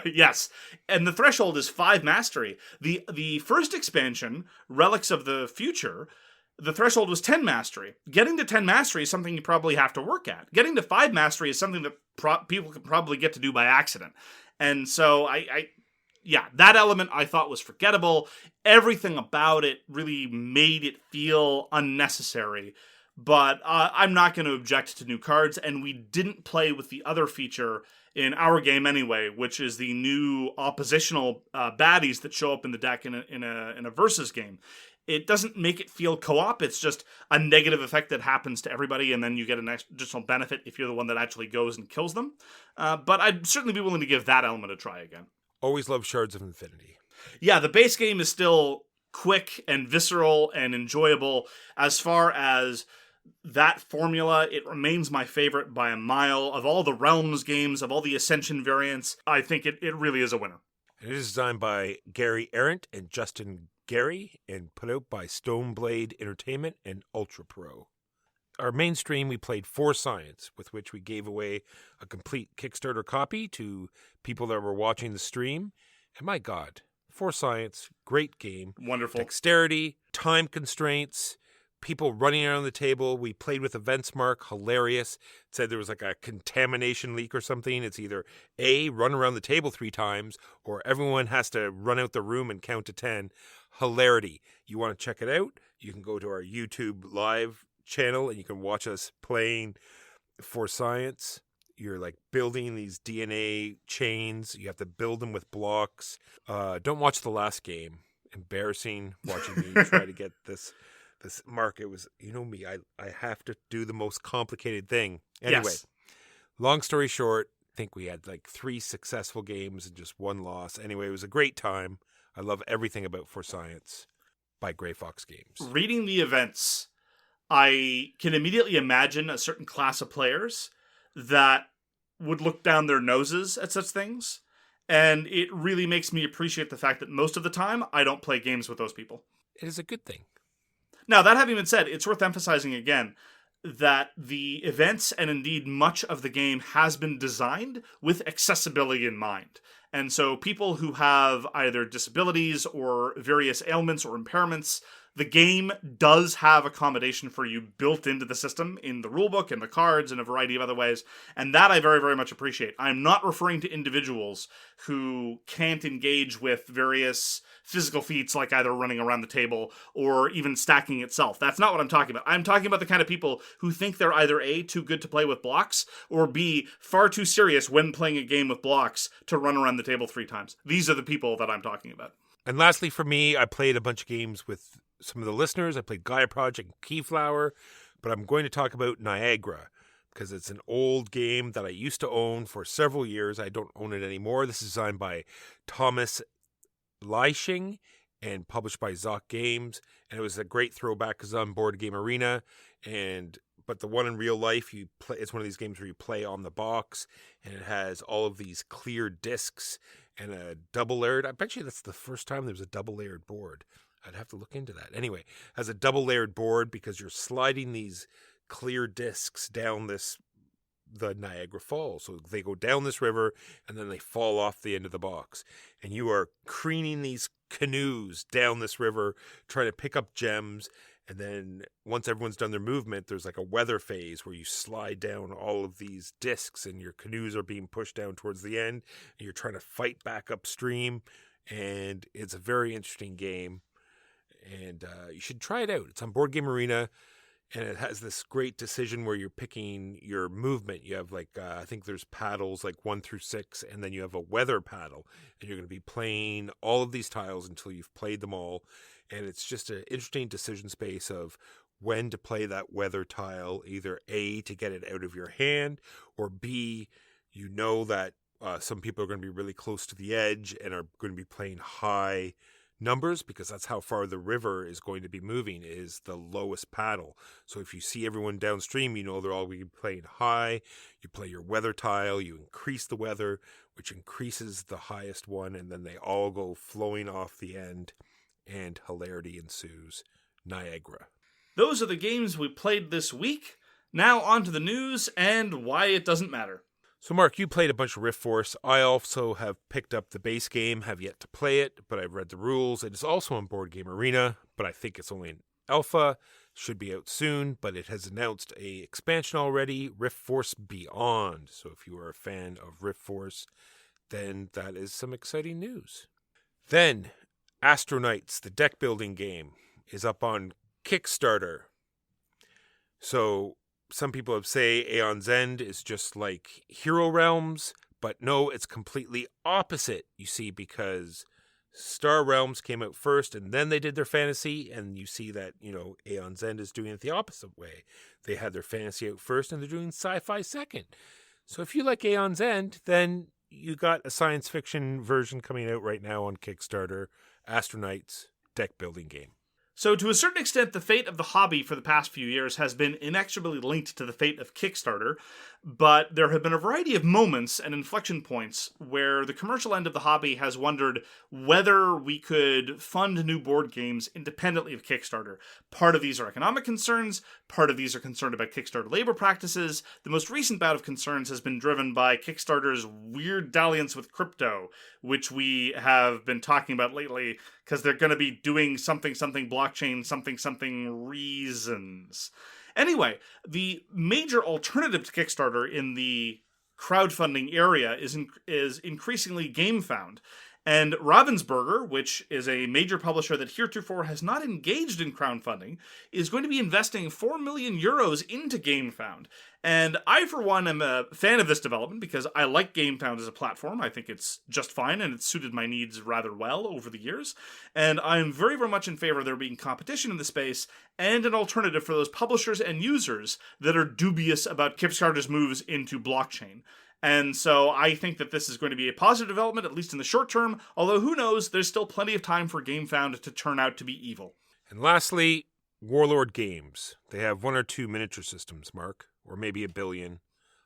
Yes. And the threshold is 5 mastery. The first expansion, Relics of the Future, the threshold was 10 mastery. Getting to 10 mastery is something you probably have to work at. Getting to 5 mastery is something that people can probably get to do by accident. And so yeah, that element I thought was forgettable. Everything about it really made it feel unnecessary. But I'm not going to object to new cards, and we didn't play with the other feature in our game anyway, which is the new oppositional baddies that show up in the deck in a versus game. It doesn't make it feel co-op. It's just a negative effect that happens to everybody, and then you get an additional benefit if you're the one that actually goes and kills them. But I'd certainly be willing to give that element a try again. Always love Shards of Infinity. Yeah, the base game is still quick and visceral and enjoyable. As far as that formula, it remains my favorite by a mile. Of all the Realms games, of all the Ascension variants, I think it really is a winner. It is designed by Gary Arendt and Justin Gary and put out by Stoneblade Entertainment and Ultra Pro. Our mainstream, we played For Science, with which we gave away a complete Kickstarter copy to people that were watching the stream. And my God, For Science, great game. Wonderful. Dexterity, time constraints, people running around the table. We played with events, Marc, hilarious. It said there was like a contamination leak or something. It's either A, run around the table 3 times, or everyone has to run out the room and count to 10. Hilarity. You want to check it out? You can go to our YouTube live channel and you can watch us playing For Science. You're like building these DNA chains. You have to build them with blocks. Don't watch the last game. Embarrassing watching me try to get this Marc. It was, you know me, I have to do the most complicated thing. Anyway, Yes. Long story short, I think we had like 3 successful games and just 1 loss. Anyway, it was a great time. I love everything about For Science by Grey Fox Games. Reading the events, I can immediately imagine a certain class of players that would look down their noses at such things. And it really makes me appreciate the fact that most of the time, I don't play games with those people. It is a good thing. Now, that having been said, it's worth emphasizing again that the events and indeed much of the game has been designed with accessibility in mind. And so people who have either disabilities or various ailments or impairments, the game does have accommodation for you built into the system in the rulebook and the cards and a variety of other ways. And that I very, very much appreciate. I'm not referring to individuals who can't engage with various physical feats like either running around the table or even stacking itself. That's not what I'm talking about. I'm talking about the kind of people who think they're either A, too good to play with blocks, or B, far too serious when playing a game with blocks to run around the table 3 times. These are the people that I'm talking about. And lastly, for me, I played a bunch of games with some of the listeners. I played Gaia Project and Keyflower, but I'm going to talk about Niagara because it's an old game that I used to own for several years. I don't own it anymore. This is designed by Thomas Leisching and published by Zoc Games, and it was a great throwback because it's on Board Game Arena. But the one in real life, you play. It's one of these games where you play on the box, and it has all of these clear discs and a double layered. I bet you that's the first time there was a double layered board. I'd have to look into that. Anyway, has a double layered board because you're sliding these clear discs down the Niagara Falls. So they go down this river and then they fall off the end of the box. And you are careening these canoes down this river, trying to pick up gems. And then once everyone's done their movement, there's like a weather phase where you slide down all of these discs and your canoes are being pushed down towards the end. And you're trying to fight back upstream. And it's a very interesting game. And you should try it out. It's on Board Game Arena, and it has this great decision where you're picking your movement. You have I think there's paddles like 1 through 6, and then you have a weather paddle, and you're going to be playing all of these tiles until you've played them all. And it's just an interesting decision space of when to play that weather tile, either A, to get it out of your hand, or B, you know that some people are going to be really close to the edge and are going to be playing high numbers because that's how far the river is going to be moving, is the lowest paddle. So if you see everyone downstream, you know they're all going to be playing high. You play your weather tile, you increase the weather, which increases the highest one, and then they all go flowing off the end, and hilarity ensues. Niagara. Those are the games we played this week. Now on to the news and why it doesn't matter. So, Marc, you played a bunch of Rift Force. I also have picked up the base game, have yet to play it, but I've read the rules. It is also on Board Game Arena, but I think it's only an alpha. Should be out soon, but it has announced a expansion already, Rift Force Beyond. So if you are a fan of Rift Force, then that is some exciting news. Then, Astronauts, the deck building game, is up on Kickstarter. So some people have say Aeon's End is just like Hero Realms, But no, it's completely opposite, you see, because Star Realms came out first and then they did their fantasy, and you see that, Aeon's End is doing it the opposite way. They had their fantasy out first and they're doing sci-fi second. So if you like Aeon's End, then you got a science fiction version coming out right now on Kickstarter, Astronauts deck building game. So to a certain extent, the fate of the hobby for the past few years has been inexorably linked to the fate of Kickstarter, but there have been a variety of moments and inflection points where the commercial end of the hobby has wondered whether we could fund new board games independently of Kickstarter. Part of these are economic concerns, part of these are concerned about Kickstarter labor practices. The most recent bout of concerns has been driven by Kickstarter's weird dalliance with crypto, which we have been talking about lately, because they're going to be doing something blockchain, something reasons. Anyway, the major alternative to Kickstarter in the crowdfunding area is increasingly GameFound. And Ravensburger, which is a major publisher that heretofore has not engaged in crowdfunding, is going to be investing 4 million euros into GameFound. And I, for one, am a fan of this development because I like GameFound as a platform. I think it's just fine, and it's suited my needs rather well over the years. And I am very, very much in favor of there being competition in the space and an alternative for those publishers and users that are dubious about Kickstarter's moves into blockchain. And so I think that this is going to be a positive development, at least in the short term, although who knows, there's still plenty of time for GameFound to turn out to be evil. And lastly, Warlord Games. They have 1 or 2 miniature systems, Mark, or maybe 1 billion.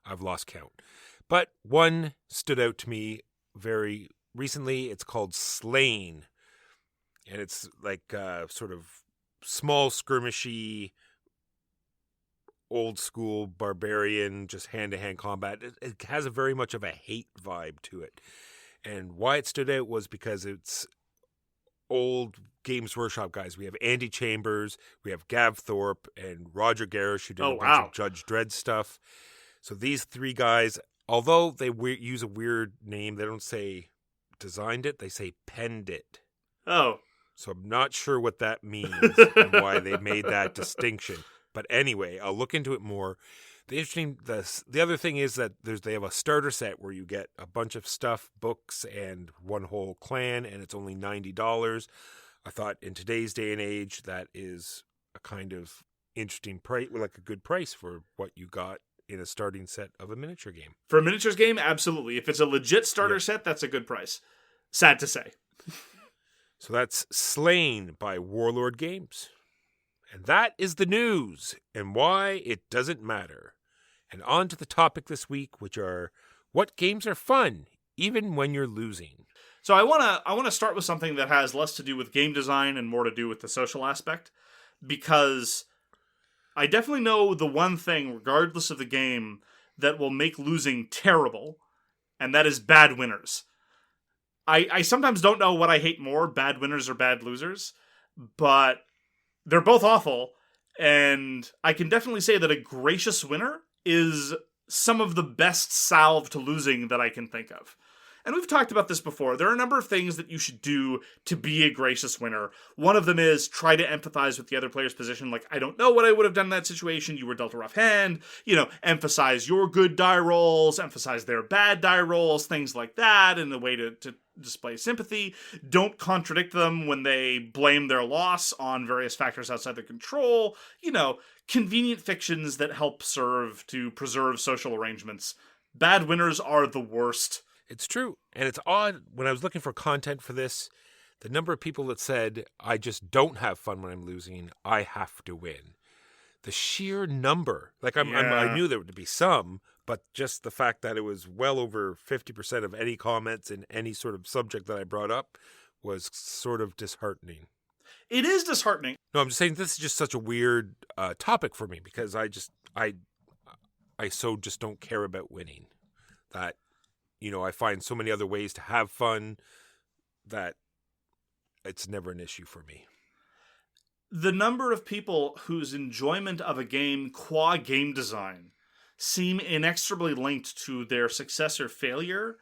I've lost count. But one stood out to me very recently. It's called Slain. And it's like sort of small skirmishy, old school barbarian, just hand-to-hand combat. It has a very much of a hate vibe to it. And why it stood out was because it's old Games Workshop guys. We have Andy Chambers, we have Gav Thorpe, and Roger Garish, who did a bunch of Judge Dredd stuff. So these 3 guys, although they use a weird name, they don't say designed it, they say penned it. Oh. So I'm not sure what that means and why they made that distinction. But anyway, I'll look into it more. The other thing is that they have a starter set where you get a bunch of stuff, books, and one whole clan, and it's only $90. I thought in today's day and age, that is a kind of interesting price, like a good price for what you got in a starting set of a miniature game. For a miniatures game, absolutely. If it's a legit starter set, that's a good price. Sad to say. So that's Slain by Warlord Games. And that is the news and why it doesn't matter. And on to the topic this week, which are what games are fun, even when you're losing. So I want to start with something that has less to do with game design and more to do with the social aspect, because I definitely know the one thing, regardless of the game, that will make losing terrible, and that is bad winners. I sometimes don't know what I hate more, bad winners or bad losers, but they're both awful, and I can definitely say that a gracious winner is some of the best salve to losing that I can think of. And we've talked about this before. There are a number of things that you should do to be a gracious winner. One of them is try to empathize with the other player's position. Like, I don't know what I would have done in that situation. You were dealt a rough hand. Emphasize your good die rolls, emphasize their bad die rolls, things like that in a way to display sympathy. Don't contradict them when they blame their loss on various factors outside their control. Convenient fictions that help serve to preserve social arrangements. Bad winners are the worst. It's true. And it's odd, when I was looking for content for this, the number of people that said, I just don't have fun when I'm losing, I have to win. The sheer number, I knew there would be some, but just the fact that it was well over 50% of any comments in any sort of subject that I brought up was sort of disheartening. It is disheartening. No, I'm just saying this is just such a weird topic for me, because I so just don't care about winning. That, I find so many other ways to have fun that it's never an issue for me. The number of people whose enjoyment of a game qua game design seem inexorably linked to their success or failure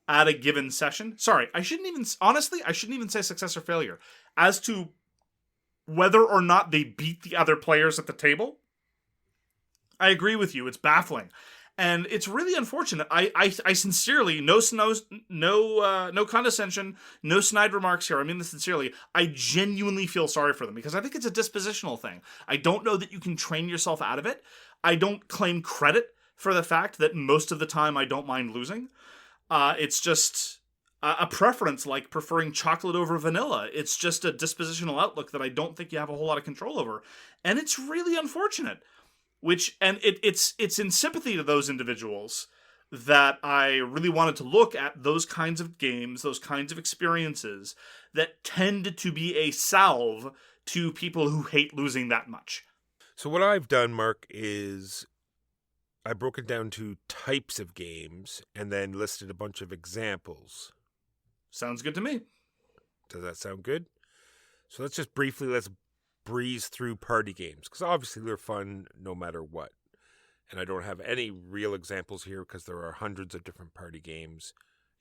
at a given session. Sorry, I shouldn't even say success or failure. As to whether or not they beat the other players at the table, I agree with you. It's baffling. And it's really unfortunate. I sincerely, no condescension, no snide remarks here. I mean this sincerely. I genuinely feel sorry for them because I think it's a dispositional thing. I don't know that you can train yourself out of it. I don't claim credit for the fact that most of the time I don't mind losing. It's just a preference, like preferring chocolate over vanilla. It's just a dispositional outlook that I don't think you have a whole lot of control over. And it's really unfortunate. It's in sympathy to those individuals that I really wanted to look at those kinds of games, those kinds of experiences that tend to be a salve to people who hate losing that much. So what I've done, Mark, is I broke it down to types of games and then listed a bunch of examples. Sounds good to me. Does that sound good? So let's breeze through party games, because obviously they're fun no matter what. And I don't have any real examples here because there are hundreds of different party games.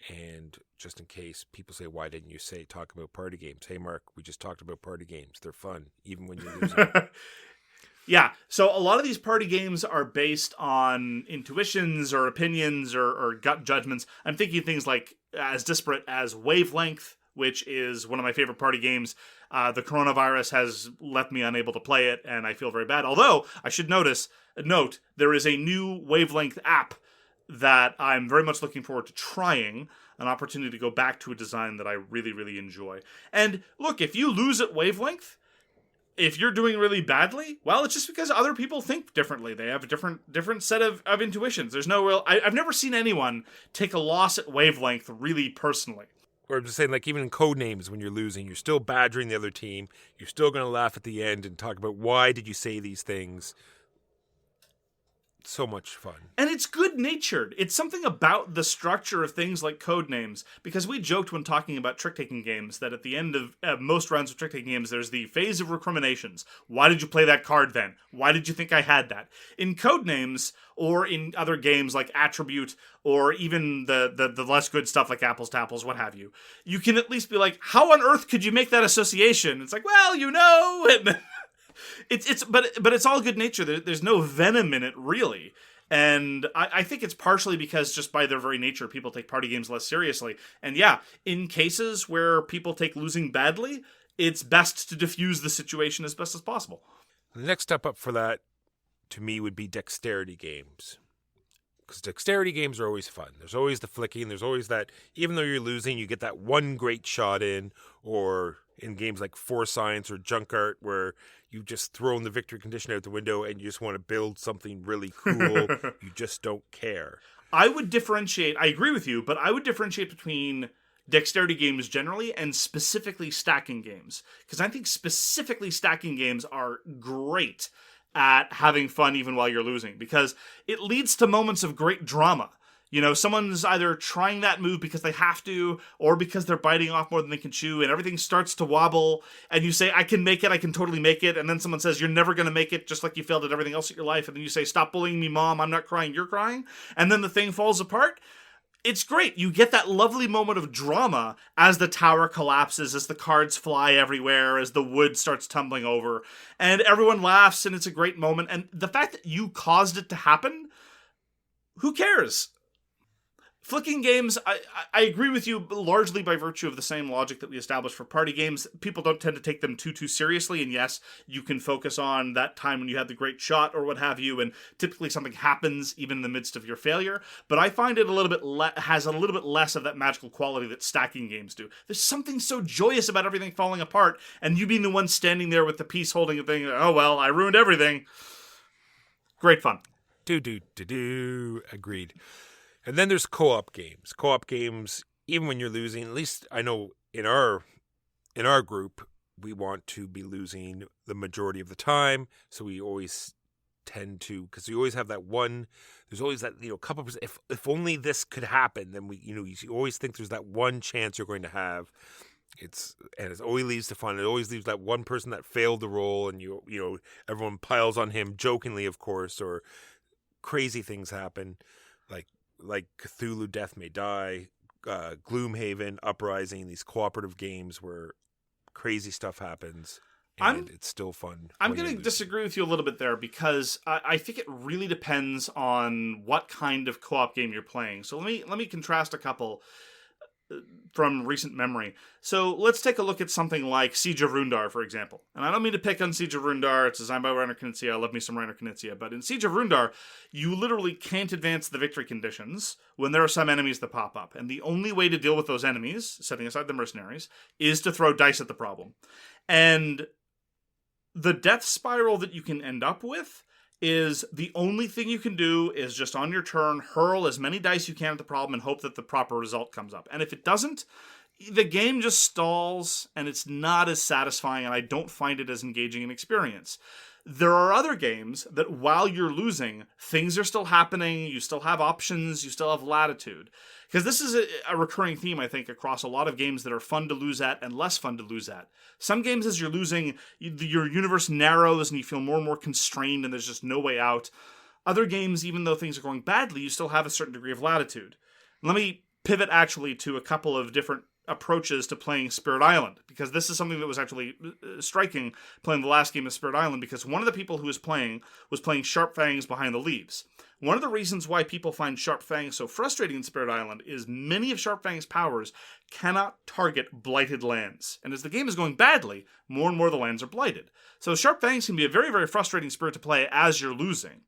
And just in case people say, why didn't you talk about party games? Hey, Mark, we just talked about party games. They're fun, even when you're losing. Yeah, so a lot of these party games are based on intuitions or opinions or gut judgments. I'm thinking things like as disparate as Wavelength, which is one of my favorite party games. The coronavirus has left me unable to play it, and I feel very bad. Although, I should note, there is a new Wavelength app that I'm very much looking forward to trying, an opportunity to go back to a design that I really, really enjoy. And look, if you lose at Wavelength, if you're doing really badly, well, it's just because other people think differently. They have a different set of intuitions. There's no real... I've never seen anyone take a loss at Wavelength really personally. Or I'm just saying, like, even in Codenames, when you're losing, you're still badgering the other team. You're still going to laugh at the end and talk about why did you say these things. So much fun. And it's good-natured. It's something about the structure of things like Codenames, because we joked when talking about trick-taking games that at the end of most rounds of trick-taking games, there's the phase of recriminations. Why did you play that card then? Why did you think I had that? In Codenames, or in other games like Attribute, or even the less good stuff like Apples to Apples, what have you, you can at least be like, how on earth could you make that association? It's like, well, you know... But it's all good nature. There's no venom in it, really. And I think it's partially because just by their very nature, people take party games less seriously. And yeah, in cases where people take losing badly, it's best to diffuse the situation as best as possible. The next step up for that, to me, would be dexterity games. Because dexterity games are always fun. There's always the flicking. There's always that, even though you're losing, you get that one great shot in. Or in games like Force Science or Junk Art, where you've just thrown the victory condition out the window and you just want to build something really cool. You just don't care. I would differentiate, I agree with you, but I would differentiate between dexterity games generally and specifically stacking games. Because I think specifically stacking games are great at having fun even while you're losing, because it leads to moments of great drama. You know, someone's either trying that move because they have to, or because they're biting off more than they can chew, and everything starts to wobble, and you say, I can make it, I can totally make it, and then someone says, you're never going to make it, just like you failed at everything else in your life, and then you say, stop bullying me, Mom, I'm not crying, you're crying, and then the thing falls apart. It's great. You get that lovely moment of drama as the tower collapses, as the cards fly everywhere, as the wood starts tumbling over, and everyone laughs, and it's a great moment, and the fact that you caused it to happen, who cares? Flicking games, I agree with you largely by virtue of the same logic that we established for party games. People don't tend to take them too seriously, and yes, you can focus on that time when you had the great shot or what have you, and typically something happens even in the midst of your failure, but I find it has a little bit less of that magical quality that stacking games do. There's something so joyous about everything falling apart, and you being the one standing there with the piece holding a thing, oh well, I ruined everything. Great fun. Agreed. And then there's co-op games. Co-op games, even when you're losing, at least I know in our group, we want to be losing the majority of the time. So we always tend to, because you always have that one, there's always that, couple percent, if only this could happen, then you always think there's that one chance you're going to have. It always leads to fun. It always leaves that one person that failed the roll, and everyone piles on him jokingly, of course, or crazy things happen, like Cthulhu Death May Die, Gloomhaven, Uprising, these cooperative games where crazy stuff happens. and it's still fun. I'm going to disagree with you a little bit there, because I think it really depends on what kind of co-op game you're playing. So let me contrast a couple from recent memory. So let's take a look at something like Siege of Rundar, for example. And I don't mean to pick on Siege of Rundar. It's designed by Reiner Knizia. I love me some Reiner Knizia. But in Siege of Rundar, you literally can't advance the victory conditions when there are some enemies that pop up. And the only way to deal with those enemies, setting aside the mercenaries, is to throw dice at the problem. And the death spiral that you can end up with is the only thing you can do is just on your turn, hurl as many dice you can at the problem and hope that the proper result comes up. And if it doesn't, the game just stalls and it's not as satisfying, and I don't find it as engaging an experience. There are other games that while you're losing, things are still happening, you still have options, you still have latitude. Because this is a recurring theme, I think, across a lot of games that are fun to lose at and less fun to lose at. Some games, as you're losing, your universe narrows and you feel more and more constrained and there's just no way out. Other games, even though things are going badly, you still have a certain degree of latitude. Let me pivot actually to a couple of different approaches to playing Spirit Island, because this is something that was actually striking playing the last game of Spirit Island, because one of the people who was playing Sharp Fangs Behind the Leaves. One of the reasons why people find Sharp Fangs so frustrating in Spirit Island is many of Sharp Fang's powers cannot target blighted lands. And as the game is going badly, more and more the lands are blighted. So Sharp Fangs can be a very, very frustrating spirit to play as you're losing.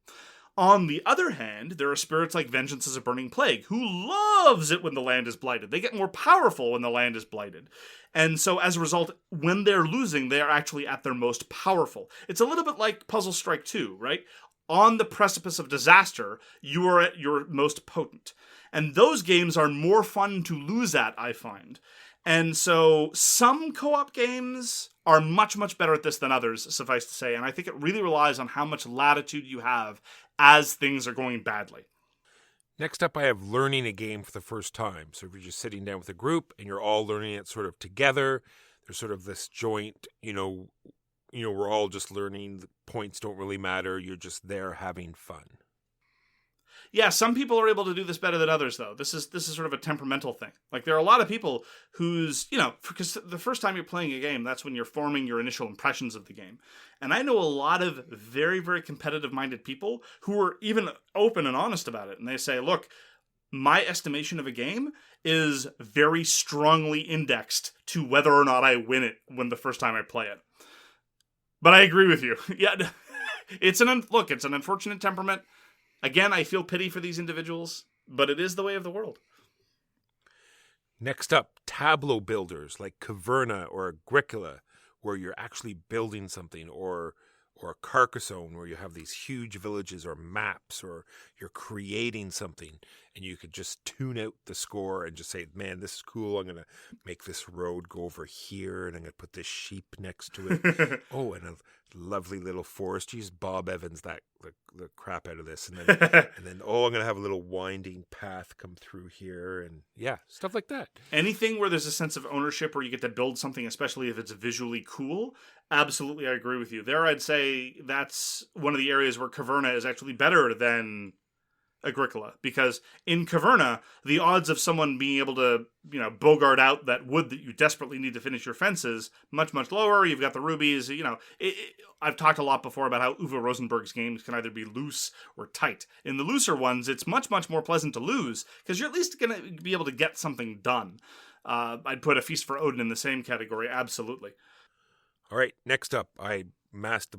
On the other hand, there are spirits like Vengeance as a Burning Plague, who loves it when the land is blighted. They get more powerful when the land is blighted. And so as a result, when they're losing, they are actually at their most powerful. It's a little bit like Puzzle Strike 2, right? On the precipice of disaster, you are at your most potent. And those games are more fun to lose at, I find. And so some co-op games are much, much better at this than others, suffice to say. And I think it really relies on how much latitude you have as things are going badly. Next up, I have learning a game for the first time. So if you're just sitting down with a group and you're all learning it sort of together, there's sort of this joint, we're all just learning. The points don't really matter. You're just there having fun. Yeah, some people are able to do this better than others, though. This is sort of a temperamental thing. Like, there are a lot of people who's, because the first time you're playing a game, that's when you're forming your initial impressions of the game. And I know a lot of very, very competitive-minded people who are even open and honest about it. And they say, look, my estimation of a game is very strongly indexed to whether or not I win it when the first time I play it. But I agree with you. Yeah, it's an unfortunate temperament. Again, I feel pity for these individuals, but it is the way of the world. Next up, tableau builders like Caverna or Agricola, where you're actually building something, or Carcassonne, where you have these huge villages or maps, or you're creating something, and you could just tune out the score and just say, man, this is cool. I'm going to make this road go over here, and I'm going to put this sheep next to it. Oh, and a lovely little forest. You just Bob Evans the crap out of this. And then, I'm going to have a little winding path come through here, and yeah, stuff like that. Anything where there's a sense of ownership, where you get to build something, especially if it's visually cool, absolutely, I agree with you. There, I'd say that's one of the areas where Caverna is actually better than Agricola, because in Caverna, the odds of someone being able to, bogart out that wood that you desperately need to finish your fences, much, much lower. You've got the rubies, I've talked a lot before about how Uwe Rosenberg's games can either be loose or tight. In the looser ones, it's much, much more pleasant to lose, because you're at least going to be able to get something done. I'd put A Feast for Odin in the same category, absolutely. All right, next up, I massed a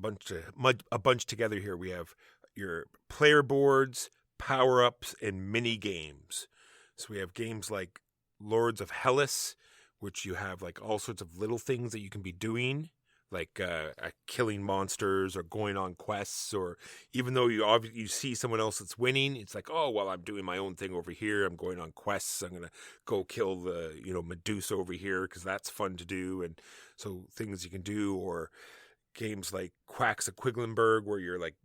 bunch together here. We have your player boards, power-ups, and mini-games. So we have games like Lords of Hellas, which you have like all sorts of little things that you can be doing, like killing monsters or going on quests, or even though you see someone else that's winning, it's like, oh, well, I'm doing my own thing over here. I'm going on quests. I'm going to go kill the, Medusa over here because that's fun to do. And so things you can do, or games like Quacks of Quedlinburg, where you're like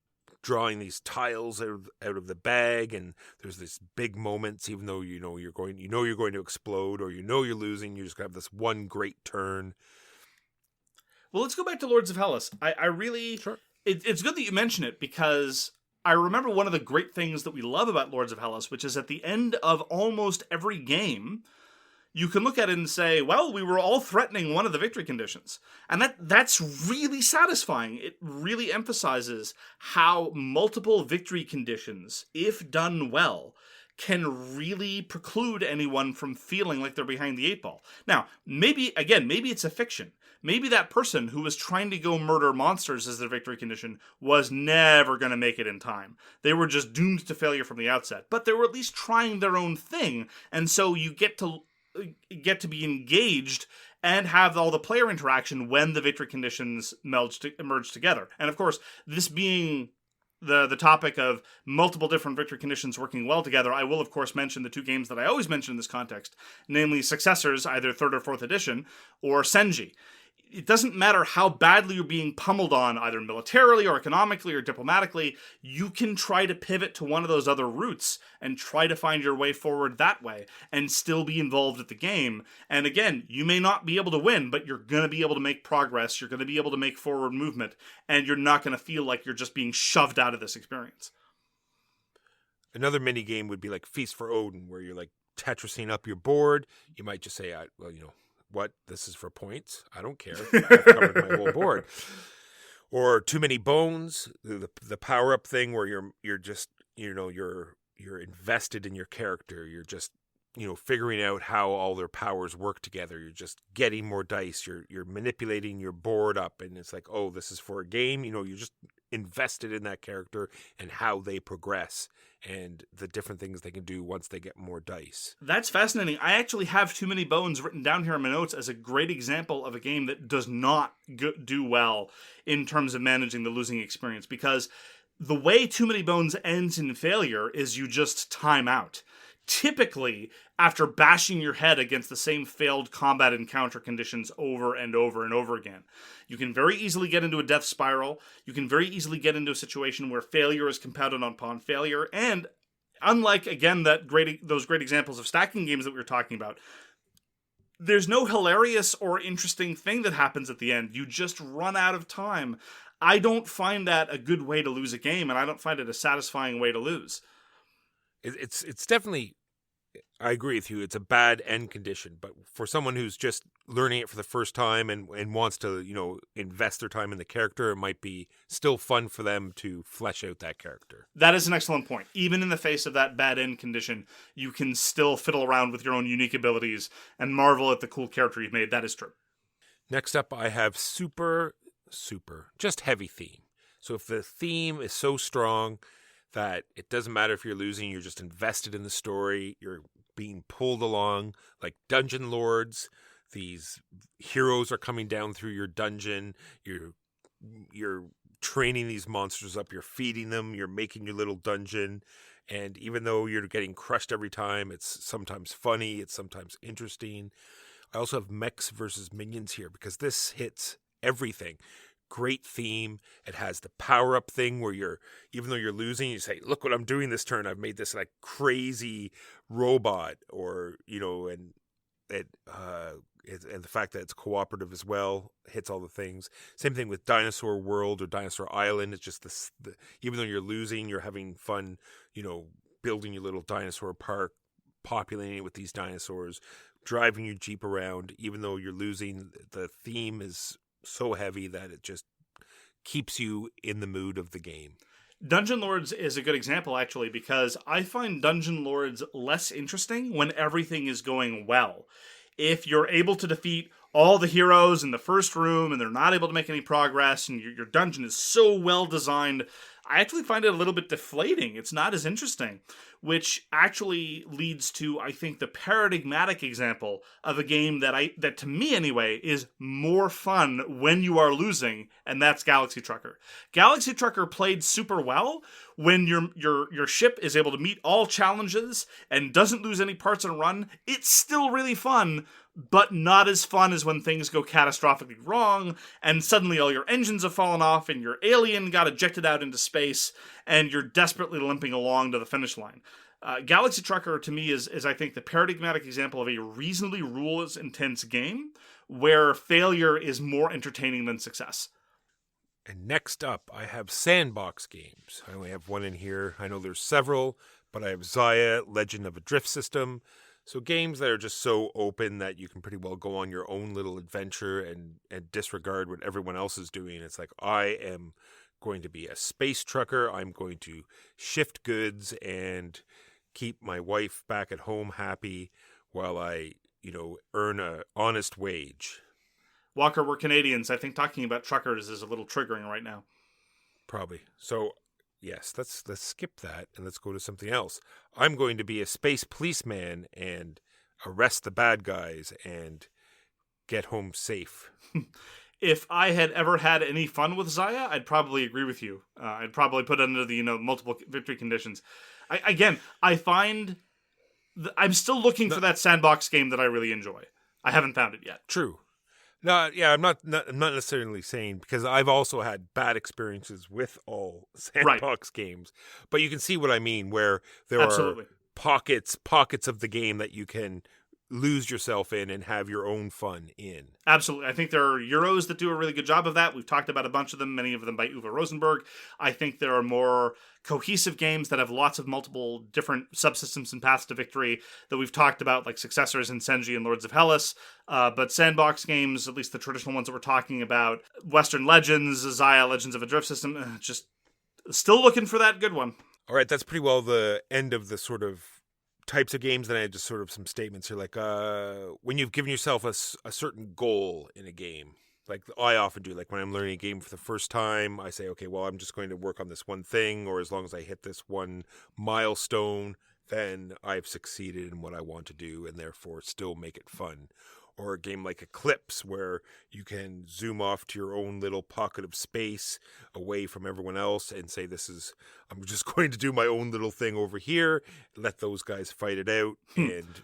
drawing these tiles out of the bag, and there's this big moments, even though you're going to explode, or you're losing, you just have this one great turn. Well, let's go back to Lords of Hellas. I really... Sure. It's good that you mention it, because I remember one of the great things that we love about Lords of Hellas, which is at the end of almost every game, you can look at it and say, well, we were all threatening one of the victory conditions. And that's really satisfying. It really emphasizes how multiple victory conditions, if done well, can really preclude anyone from feeling like they're behind the 8 ball. Now, maybe it's a fiction. Maybe that person who was trying to go murder monsters as their victory condition was never going to make it in time. They were just doomed to failure from the outset. But they were at least trying their own thing, and so you get to be engaged and have all the player interaction when the victory conditions emerge together. And of course, this being the topic of multiple different victory conditions working well together, I will of course mention the 2 games that I always mention in this context, namely Successors, either 3rd or 4th edition, or Senji. It doesn't matter how badly you're being pummeled on, either militarily or economically or diplomatically, you can try to pivot to one of those other routes and try to find your way forward that way and still be involved at the game. And again, you may not be able to win, but you're going to be able to make progress, you're going to be able to make forward movement, and you're not going to feel like you're just being shoved out of this experience. Another mini game would be like Feast for Odin, where you're like Tetrising up your board. You might just say, what? This is for points? I don't care. I've covered my whole board. Or Too Many Bones, the power up thing where you're just you're invested in your character. You're just figuring out how all their powers work together. You're just getting more dice. You're manipulating your board up, and it's like, oh, this is for a game. You're just invested in that character and how they progress and the different things they can do once they get more dice. That's fascinating. I actually have Too Many Bones written down here in my notes as a great example of a game that does not do well in terms of managing the losing experience, because the way Too Many Bones ends in failure is you just time out. Typically, after bashing your head against the same failed combat encounter conditions over and over and over again. You can very easily get into a death spiral. You can very easily get into a situation where failure is compounded upon failure. And unlike, again, those great examples of stacking games that we were talking about, there's no hilarious or interesting thing that happens at the end. You just run out of time. I don't find that a good way to lose a game, and I don't find it a satisfying way to lose. It's definitely, I agree with you, it's a bad end condition, but for someone who's just learning it for the first time and wants to, invest their time in the character, it might be still fun for them to flesh out that character. That is an excellent point. Even in the face of that bad end condition, you can still fiddle around with your own unique abilities and marvel at the cool character you've made. That is true. Next up, I have super, just heavy theme. So if the theme is so strong that it doesn't matter if you're losing, you're just invested in the story, you're being pulled along, like Dungeon Lords, these heroes are coming down through your dungeon, you're training these monsters up, you're feeding them, you're making your little dungeon, and even though you're getting crushed every time, it's sometimes funny, it's sometimes interesting. I also have mechs versus minions here because this hits everything. Great theme. It has the power-up thing where even though you're losing, you say, look what I'm doing this turn. I've made this like crazy robot, or, and the fact that it's cooperative as well hits all the things. Same thing with Dinosaur World or Dinosaur Island. It's just even though you're losing, you're having fun, building your little dinosaur park, populating it with these dinosaurs, driving your Jeep around. Even though you're losing, the theme is so heavy that it just keeps you in the mood of the game. Dungeon Lords is a good example, actually, because I find Dungeon Lords less interesting when everything is going well. If you're able to defeat all the heroes in the first room and they're not able to make any progress and your dungeon is so well designed, I actually find it a little bit deflating. It's not as interesting, which actually leads to, I think, the paradigmatic example of a game that to me anyway is more fun when you are losing, and that's Galaxy Trucker. Galaxy Trucker played super well when your ship is able to meet all challenges and doesn't lose any parts on a run. It's still really fun, but not as fun as when things go catastrophically wrong and suddenly all your engines have fallen off and your alien got ejected out into space and you're desperately limping along to the finish line. Galaxy Trucker, to me, is I think, the paradigmatic example of a reasonably rules-intense game where failure is more entertaining than success. And next up, I have sandbox games. I only have one in here. I know there's several, but I have Zaya, Legend of a Drift System, So games that are just so open that you can pretty well go on your own little adventure and disregard what everyone else is doing. It's like, I am going to be a space trucker. I'm going to shift goods and keep my wife back at home happy while I, earn a honest wage. Walker, we're Canadians. I think talking about truckers is a little triggering right now. Probably. So, yes, let's skip that and let's go to something else. I'm going to be a space policeman and arrest the bad guys and get home safe. If I had ever had any fun with Zaya, I'd probably agree with you. I'd probably put it under the multiple victory conditions. I find I'm still looking for that sandbox game that I really enjoy. I haven't found it yet. True. No, yeah, I'm not necessarily saying, because I've also had bad experiences with all sandbox games, but you can see what I mean, where there Absolutely. are pockets of the game that you can lose yourself in and have your own fun in. Absolutely. I think there are Euros that do a really good job of that. We've talked about a bunch of them, many of them by Uwe Rosenberg. I think there are more cohesive games that have lots of multiple different subsystems and paths to victory that we've talked about, like Successors and Senji and Lords of Hellas. But sandbox games, at least the traditional ones that we're talking about, Western Legends, Zaya, Legends of a Drift System, just still looking for that good one. All right, that's pretty well the end of the sort of types of games. Then I had just sort of some statements here, like when you've given yourself a certain goal in a game, like I often do, like when I'm learning a game for the first time, I say, okay, well, I'm just going to work on this one thing, or as long as I hit this one milestone, then I've succeeded in what I want to do, and therefore still make it fun. Or a game like Eclipse, where you can zoom off to your own little pocket of space away from everyone else and say, I'm just going to do my own little thing over here, let those guys fight it out. And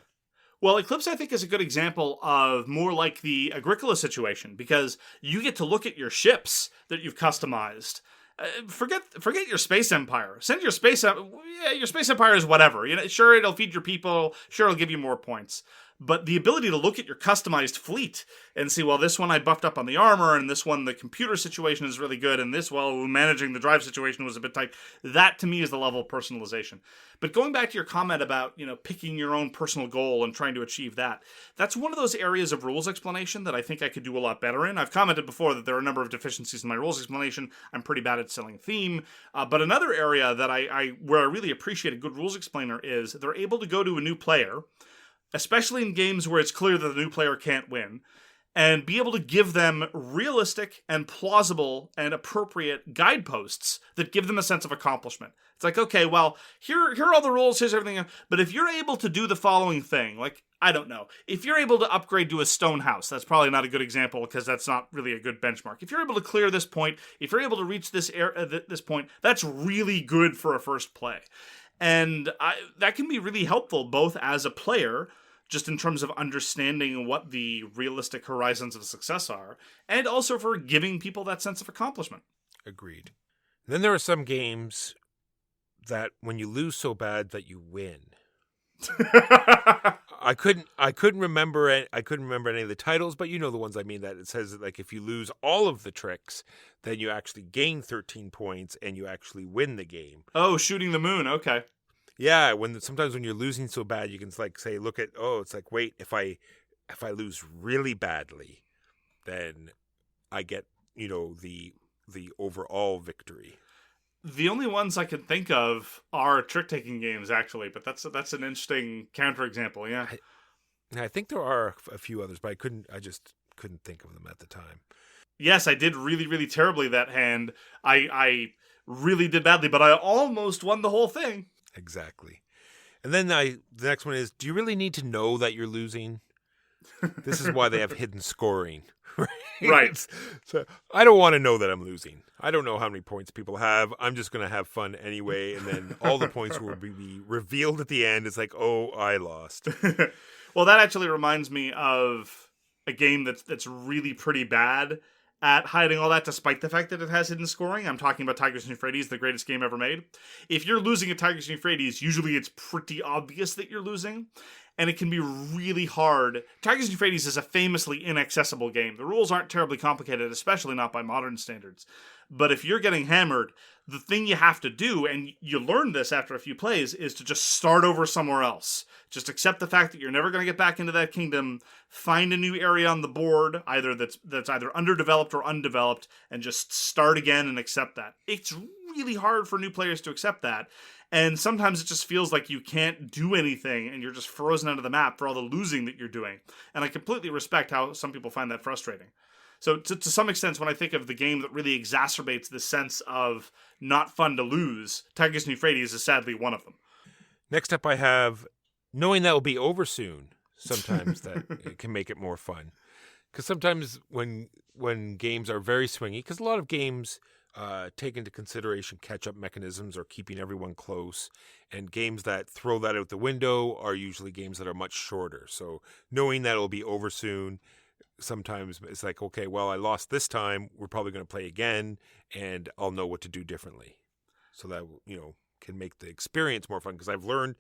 well, Eclipse, I think, is a good example of more like the Agricola situation, because you get to look at your ships that you've customized. Forget your space empire. Send your space. Your space empire is whatever. Sure, it'll feed your people. Sure, it'll give you more points. But the ability to look at your customized fleet and see, well, this one I buffed up on the armor, and this one the computer situation is really good, and this, well, managing the drive situation was a bit tight. That, to me, is the level of personalization. But going back to your comment about, picking your own personal goal and trying to achieve that, that's one of those areas of rules explanation that I think I could do a lot better in. I've commented before that there are a number of deficiencies in my rules explanation. I'm pretty bad at selling theme. But another area that where I really appreciate a good rules explainer is they're able to go to a new player, especially in games where it's clear that the new player can't win, and be able to give them realistic and plausible and appropriate guideposts that give them a sense of accomplishment. It's like, okay, well, here are all the rules, here's everything, but if you're able to do the following thing, like, I don't know, if you're able to upgrade to a stone house, that's probably not a good example because that's not really a good benchmark. If you're able to clear this point, if you're able to reach this point, that's really good for a first play. And that can be really helpful both as a player, just in terms of understanding what the realistic horizons of success are, and also for giving people that sense of accomplishment. Agreed. Then there are some games that when you lose so bad that you win. I couldn't remember any of the titles, but you know the ones I mean, that it says that, like, if you lose all of the tricks, then you actually gain 13 points and you actually win the game. Oh, Shooting the Moon, okay. Yeah, sometimes when you're losing so bad, you can say, it's like, wait, if I lose really badly, then I get, the overall victory. The only ones I can think of are trick-taking games, actually, but that's an interesting counterexample, yeah. I think there are a few others, but I just couldn't think of them at the time. Yes, I did really, really terribly that hand. I really did badly, but I almost won the whole thing. Exactly. And then the next one is, do you really need to know that you're losing? This is why they have hidden scoring. Right. So I don't want to know that I'm losing. I don't know how many points people have. I'm just going to have fun anyway. And then all the points will be revealed at the end. It's like, oh, I lost. Well, that actually reminds me of a game that's really pretty bad at hiding all that, despite the fact that it has hidden scoring. I'm talking about Tigers and Euphrates, the greatest game ever made. If you're losing at Tigers and Euphrates, usually it's pretty obvious that you're losing. and it can be really hard. Tigers and Euphrates is a famously inaccessible game. The rules aren't terribly complicated, especially not by modern standards. But if you're getting hammered, the thing you have to do, and you learn this after a few plays, is to just start over somewhere else. Just accept the fact that you're never going to get back into that kingdom, find a new area on the board, either that's either underdeveloped or undeveloped, and just start again and accept that. It's really hard for new players to accept that. And sometimes it just feels like you can't do anything and you're just frozen out of the map for all the losing that you're doing. And I completely respect how some people find that frustrating. So to some extent, when I think of the game that really exacerbates the sense of not fun to lose, Tigers and Euphrates is sadly one of them. Next up I have knowing that will be over soon. Sometimes that it can make it more fun. Because sometimes when games are very swingy, because a lot of games take into consideration catch-up mechanisms or keeping everyone close, and games that throw that out the window are usually games that are much shorter. So knowing that it'll be over soon, sometimes it's like, okay, well, I lost this time, we're probably going to play again, and I'll know what to do differently. So that, can make the experience more fun, because I learned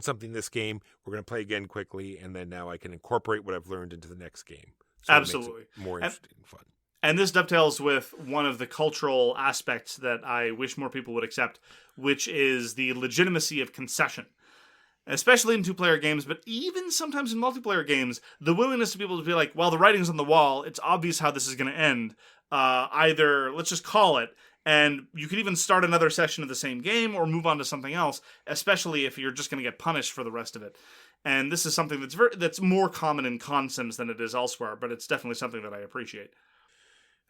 something this game, we're going to play again quickly, and then now I can incorporate what I've learned into the next game. So absolutely. It makes it more interesting and fun. And this dovetails with one of the cultural aspects that I wish more people would accept, which is the legitimacy of concession. Especially in two-player games, but even sometimes in multiplayer games, the willingness to be able to be like, well, the writing's on the wall, it's obvious how this is going to end. Either, let's just call it, and you could even start another session of the same game or move on to something else, especially if you're just going to get punished for the rest of it. And this is something that's more common in consims than it is elsewhere, but it's definitely something that I appreciate.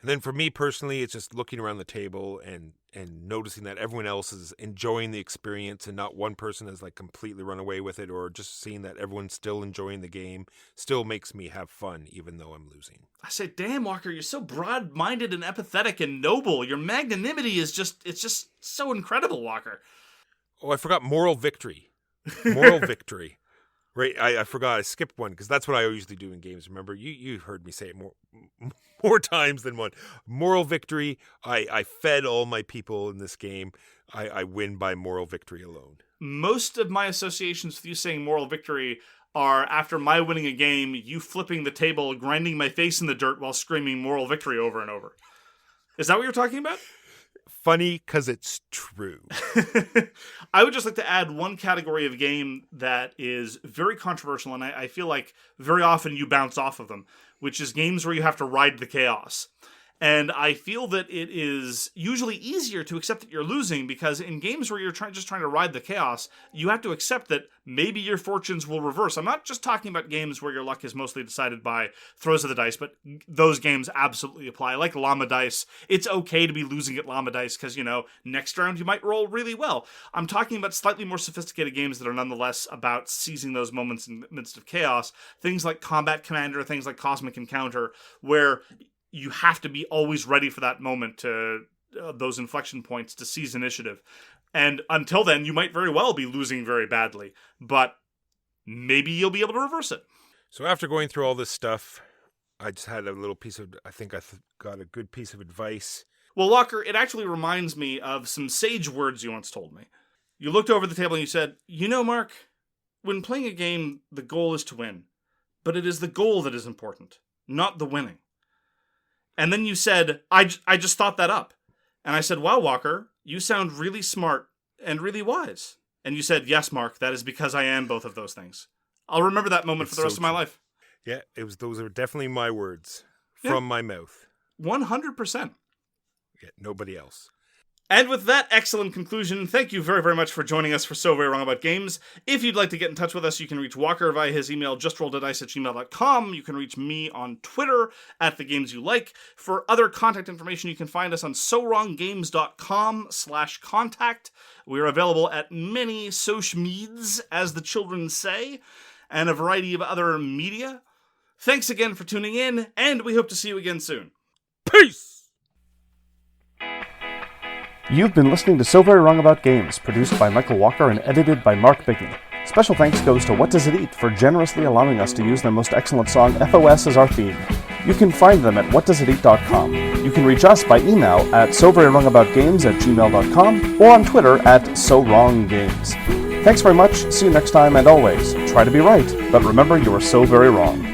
And then for me personally, it's just looking around the table and noticing that everyone else is enjoying the experience and not one person has like completely run away with it, or just seeing that everyone's still enjoying the game still makes me have fun even though I'm losing. I say, damn, Walker, you're so broad-minded and empathetic and noble. Your magnanimity is just so incredible, Walker. Oh, I forgot moral victory. Moral victory. Right, I forgot. I skipped one because that's what I usually do in games. Remember, you heard me say it more times than one. Moral victory. I fed all my people in this game. I win by moral victory alone. Most of my associations with you saying moral victory are after my winning a game, you flipping the table, grinding my face in the dirt while screaming moral victory over and over. Is that what you're talking about? Funny because it's true. I would just like to add one category of game that is very controversial, and I feel like very often you bounce off of them, which is games where you have to ride the chaos. And I feel that it is usually easier to accept that you're losing, because in games where you're just trying to ride the chaos, you have to accept that maybe your fortunes will reverse. I'm not just talking about games where your luck is mostly decided by throws of the dice, but those games absolutely apply. Like Llama Dice, it's okay to be losing at Llama Dice because, next round you might roll really well. I'm talking about slightly more sophisticated games that are nonetheless about seizing those moments in the midst of chaos. Things like Combat Commander, things like Cosmic Encounter, where you have to be always ready for that moment to those inflection points to seize initiative. And until then, you might very well be losing very badly, but maybe you'll be able to reverse it. So after going through all this stuff, I just had a little I think I got a good piece of advice. Well, Walker, it actually reminds me of some sage words you once told me. You looked over the table and you said, Marc, when playing a game, the goal is to win, but it is the goal that is important, not the winning. And then you said, I just thought that up. And I said, wow, Walker, you sound really smart and really wise. And you said, yes, Marc, that is because I am both of those things. I'll remember that moment for the rest of my life. Yeah, those are definitely my words from my mouth. 100%. Yeah, nobody else. And with that excellent conclusion, thank you very, very much for joining us for So Very Wrong About Games. If you'd like to get in touch with us, you can reach Walker via his email, justrolledadice@gmail.com. You can reach me on Twitter @thegamesyouLike. For other contact information, you can find us on sowronggames.com/contact. We are available at many social medias, as the children say, and a variety of other media. Thanks again for tuning in, and we hope to see you again soon. Peace! You've been listening to So Very Wrong About Games, produced by Michael Walker and edited by Marc Bigney. Special thanks goes to What Does It Eat for generously allowing us to use their most excellent song, FOS, as our theme. You can find them at whatdoesiteat.com. You can reach us by email at soverywrongaboutgames@gmail.com or on Twitter @SoWrongGames. Thanks very much, see you next time, and always, try to be right, but remember you are so very wrong.